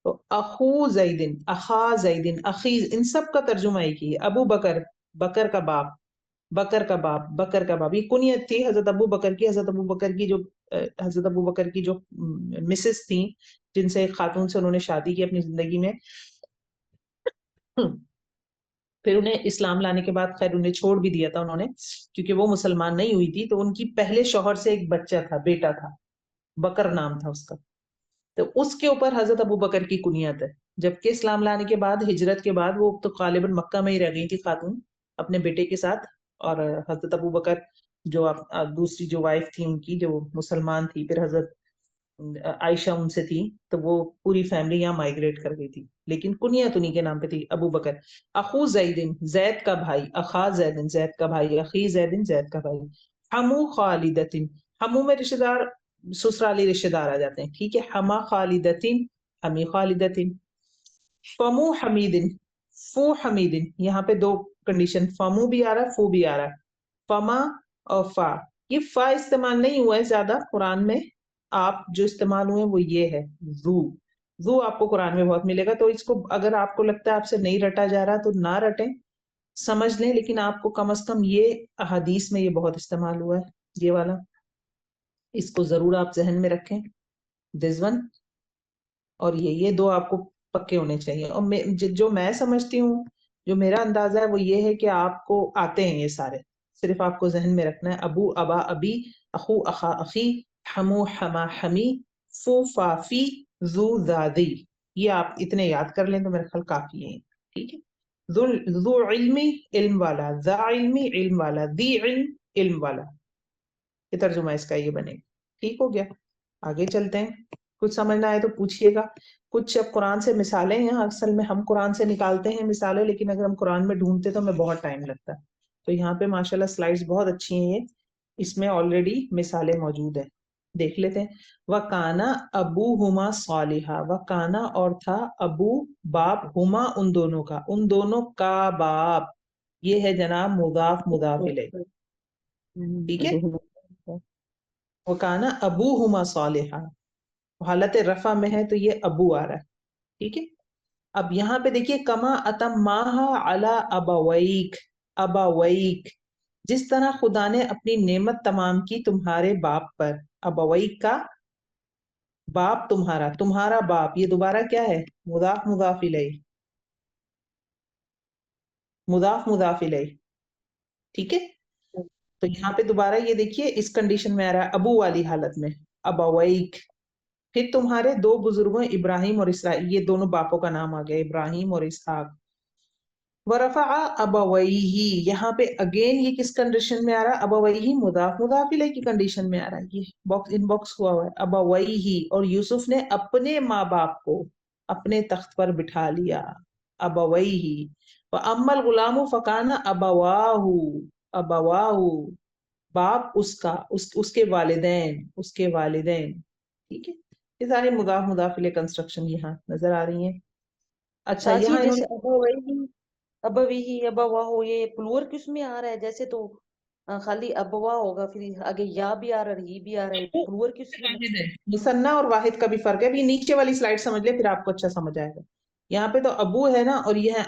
تو اخو زیدن، اخا زیدن، اخی، ان سب کا ترجمہ ایک ہی ہے. ابو بکر، بکر کا باپ، بکر کا باپ، بکر کا باپ. یہ کنیت تھی حضرت ابو بکر کی. حضرت ابو بکر کی جو حضرت ابو بکر کی جو مسز تھیں، جن سے ایک خاتون سے انہوں نے شادی کی اپنی زندگی میں، پھر انہیں اسلام لانے کے بعد خیر انہیں چھوڑ بھی دیا تھا انہوں نے، کیونکہ وہ مسلمان نہیں ہوئی تھی. تو ان کی پہلے شوہر سے ایک بچہ تھا، بیٹا تھا، بکر نام تھا اس کا. تو اس کے اوپر حضرت ابو بکر کی کنیت ہے. جبکہ اسلام لانے کے بعد، ہجرت کے بعد، وہ تو غالباً مکہ میں ہی رہ گئی تھی خاتون اپنے بیٹے کے ساتھ. اور حضرت ابو بکر جو دوسری جو وائف تھی ان کی، جو مسلمان تھی، پھر حضرت عائشہ ان سے تھی، تو وہ پوری فیملی یہاں مائگریٹ کر گئی تھی. لیکن کنیت انہی کے نام پہ تھی، ابو بکر. اخو زیدن، زید کا بھائی، اخا زیدن، زید کا بھائی، اخی زیدن، زید کا بھائی. حمو خالدتن، حمو میں رشتہ دار سسرالی رشتہ دار آ جاتے ہیں، ٹھیک ہے. حما خالدتن، حمی خالدتن. فمو حمیدن، فو حمیدن. یہاں پہ دو کنڈیشن، فمو بھی آ رہا ہے، فو بھی آ رہا ہے. فما اور فا، یہ فا استعمال نہیں ہوا ہے زیادہ قرآن میں. آپ جو استعمال ہوئے وہ یہ ہے ذو. ذو آپ کو قرآن میں بہت ملے گا. تو اس کو اگر آپ کو لگتا ہے آپ سے نہیں رٹا جا رہا تو نہ رٹیں، سمجھ لیں، لیکن آپ کو کم از کم یہ احادیث میں یہ بہت استعمال ہوا ہے یہ والا. اس کو ضرور آپ ذہن میں رکھیں، دس ون. اور یہ دو آپ کو پکے ہونے چاہیے. اور جو میں سمجھتی ہوں، جو میرا اندازہ ہے وہ یہ ہے کہ آپ کو آتے ہیں یہ سارے، صرف آپ کو ذہن میں رکھنا ہے ابو ابا ابی، اخو اخا اخی، حمو حما حمی، فو فافی، ذو ذادی. یہ آپ اتنے یاد کر لیں تو میرے خیال کافی ہے. ٹھیک ہے. ذو علمی، علم والا، ذا علمی، علم والا، دی علم، علم والا. یہ ترجمہ اس کا یہ بنے گا. ٹھیک ہو گیا. آگے چلتے ہیں. کچھ سمجھنا ہے تو پوچھیے گا. کچھ اب قرآن سے مثالیں ہیں، اصل میں ہم قرآن سے نکالتے ہیں مثالیں، لیکن اگر ہم قرآن میں ڈھونڈتے تو ہمیں بہت ٹائم لگتا ہے. تو یہاں پہ ماشاءاللہ سلائیڈز بہت اچھی ہیں، اس میں آلریڈی مثالیں موجود ہیں. دیکھ لیتے ہیں. وَكَانَ أَبُوهُمَا صَالِحًا، وَكَانَ اور تھا، ابو باپ، ہما ان دونوں کا، ان دونوں کا باپ. یہ ہے جناب مضاف مضاف الیہ. ٹھیک ہے. وَكَانَ أَبُوهُمَا صَالِحًا، حالت رفع میں ہے تو یہ ابو آ رہا ہے. ٹھیک ہے. اب یہاں پہ دیکھیے کما اتماہا علی ابویک، ابویک، جس طرح خدا نے اپنی نعمت تمام کی تمہارے باپ پر. ابویک کا باپ تمہارا، تمہارا باپ. یہ دوبارہ کیا ہے؟ مضاف مضاف الیہ، مضاف مضاف الیہ. ٹھیک ہے. تو یہاں پہ دوبارہ یہ دیکھیے اس کنڈیشن میں آ رہا ہے ابو والی حالت میں، ابویک. پھر تمہارے دو بزرگوں ابراہیم اور اسحاق، یہ دونوں باپوں کا نام آ گیا، ابراہیم اور اسحاق. ورفع ابویہ، یہاں پہ اگین یہ کس کنڈیشن میں آ رہا ہے؟ ابویہ مضاف مضاف الیہ کی کنڈیشن میں آ رہا ہے. یہ باکس ان باکس ہوا ہوا ہے. ابویہ، اور یوسف نے اپنے ماں باپ کو اپنے تخت پر بٹھا لیا. ابویہ. واما الغلام فکان ابواہ، ابواہ باپ اس کا، اس کے والدین، اس کے والدین. ٹھیک ہے. یہ ساری مضاف مضاف الیہ کنسٹرکشن یہاں نظر آ رہی ہیں. اچھا چاچی یہاں انہوں جیسے نے ابویہ ابواہ، یہ پلور کس میں آ رہا ہے؟ جیسے تو خالی ابوا ہوگا، پھر آگے یا بھی آ رہا ہے، ہی بھی آ رہا ہے، پلور کس میں؟ واحد ہے، مثنیٰ اور واحد کا بھی فرق ہے. ابھی نیچے والی سلائڈ سمجھ لیں پھر آپ کو اچھا سمجھ آئے گا. یہاں پہ تو ابو ہے نا، اور یہ ہے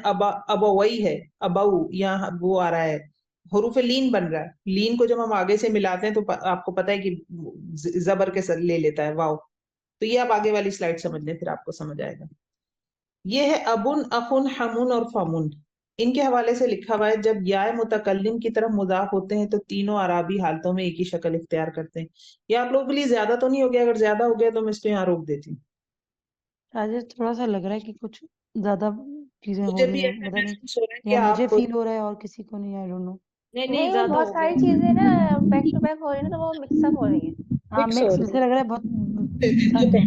ابوئی ہے، ابو. یہاں وہ آ رہا ہے، حروف لین بن رہا ہے. لین کو جب ہم آگے سے ملاتے ہیں تو آپ کو پتہ ہے کہ زبر کے ساتھ لے لیتا ہے، واو. تو یہ آپ آگے والی سلائڈ سمجھ لیں پھر آپ کو سمجھ آئے گا. یہ ہے ابن، اخن، حمن اور فمن. ان کے حوالے سے لکھا ہوا ہے جب یا متکلم کی طرف مضاف ہوتے ہیں تو تینوں عرابی حالتوں میں ایک ہی شکل اختیار کرتے ہیں. یہ آپ لوگوں کے لیے زیادہ تو نہیں ہو گیا؟ اگر زیادہ ہو گیا تو میں اس کو یہاں روک دیتی ہوں. آج تھوڑا سا لگ رہا ہے کہ کچھ زیادہ چیزیں ہو مجھے رہی بھی ہیں، ایسا پتہ نہیں، محسوس ہو رہا ہے کہ یا مجھے آپ فیل ہو رہا ہے اور کسی کو نہیں، آئی ڈونٹ نو. نہیں، وہ زیادہ بہت ہو ساری گیا. چیزیں نا بیک ٹو بیک ہو رہی ہیں نا، تو وہ مکس اپ ہو رہی ہیں. ہاں مکس ہو مکس، رہی اسے لگ رہا ہے بہت ہے.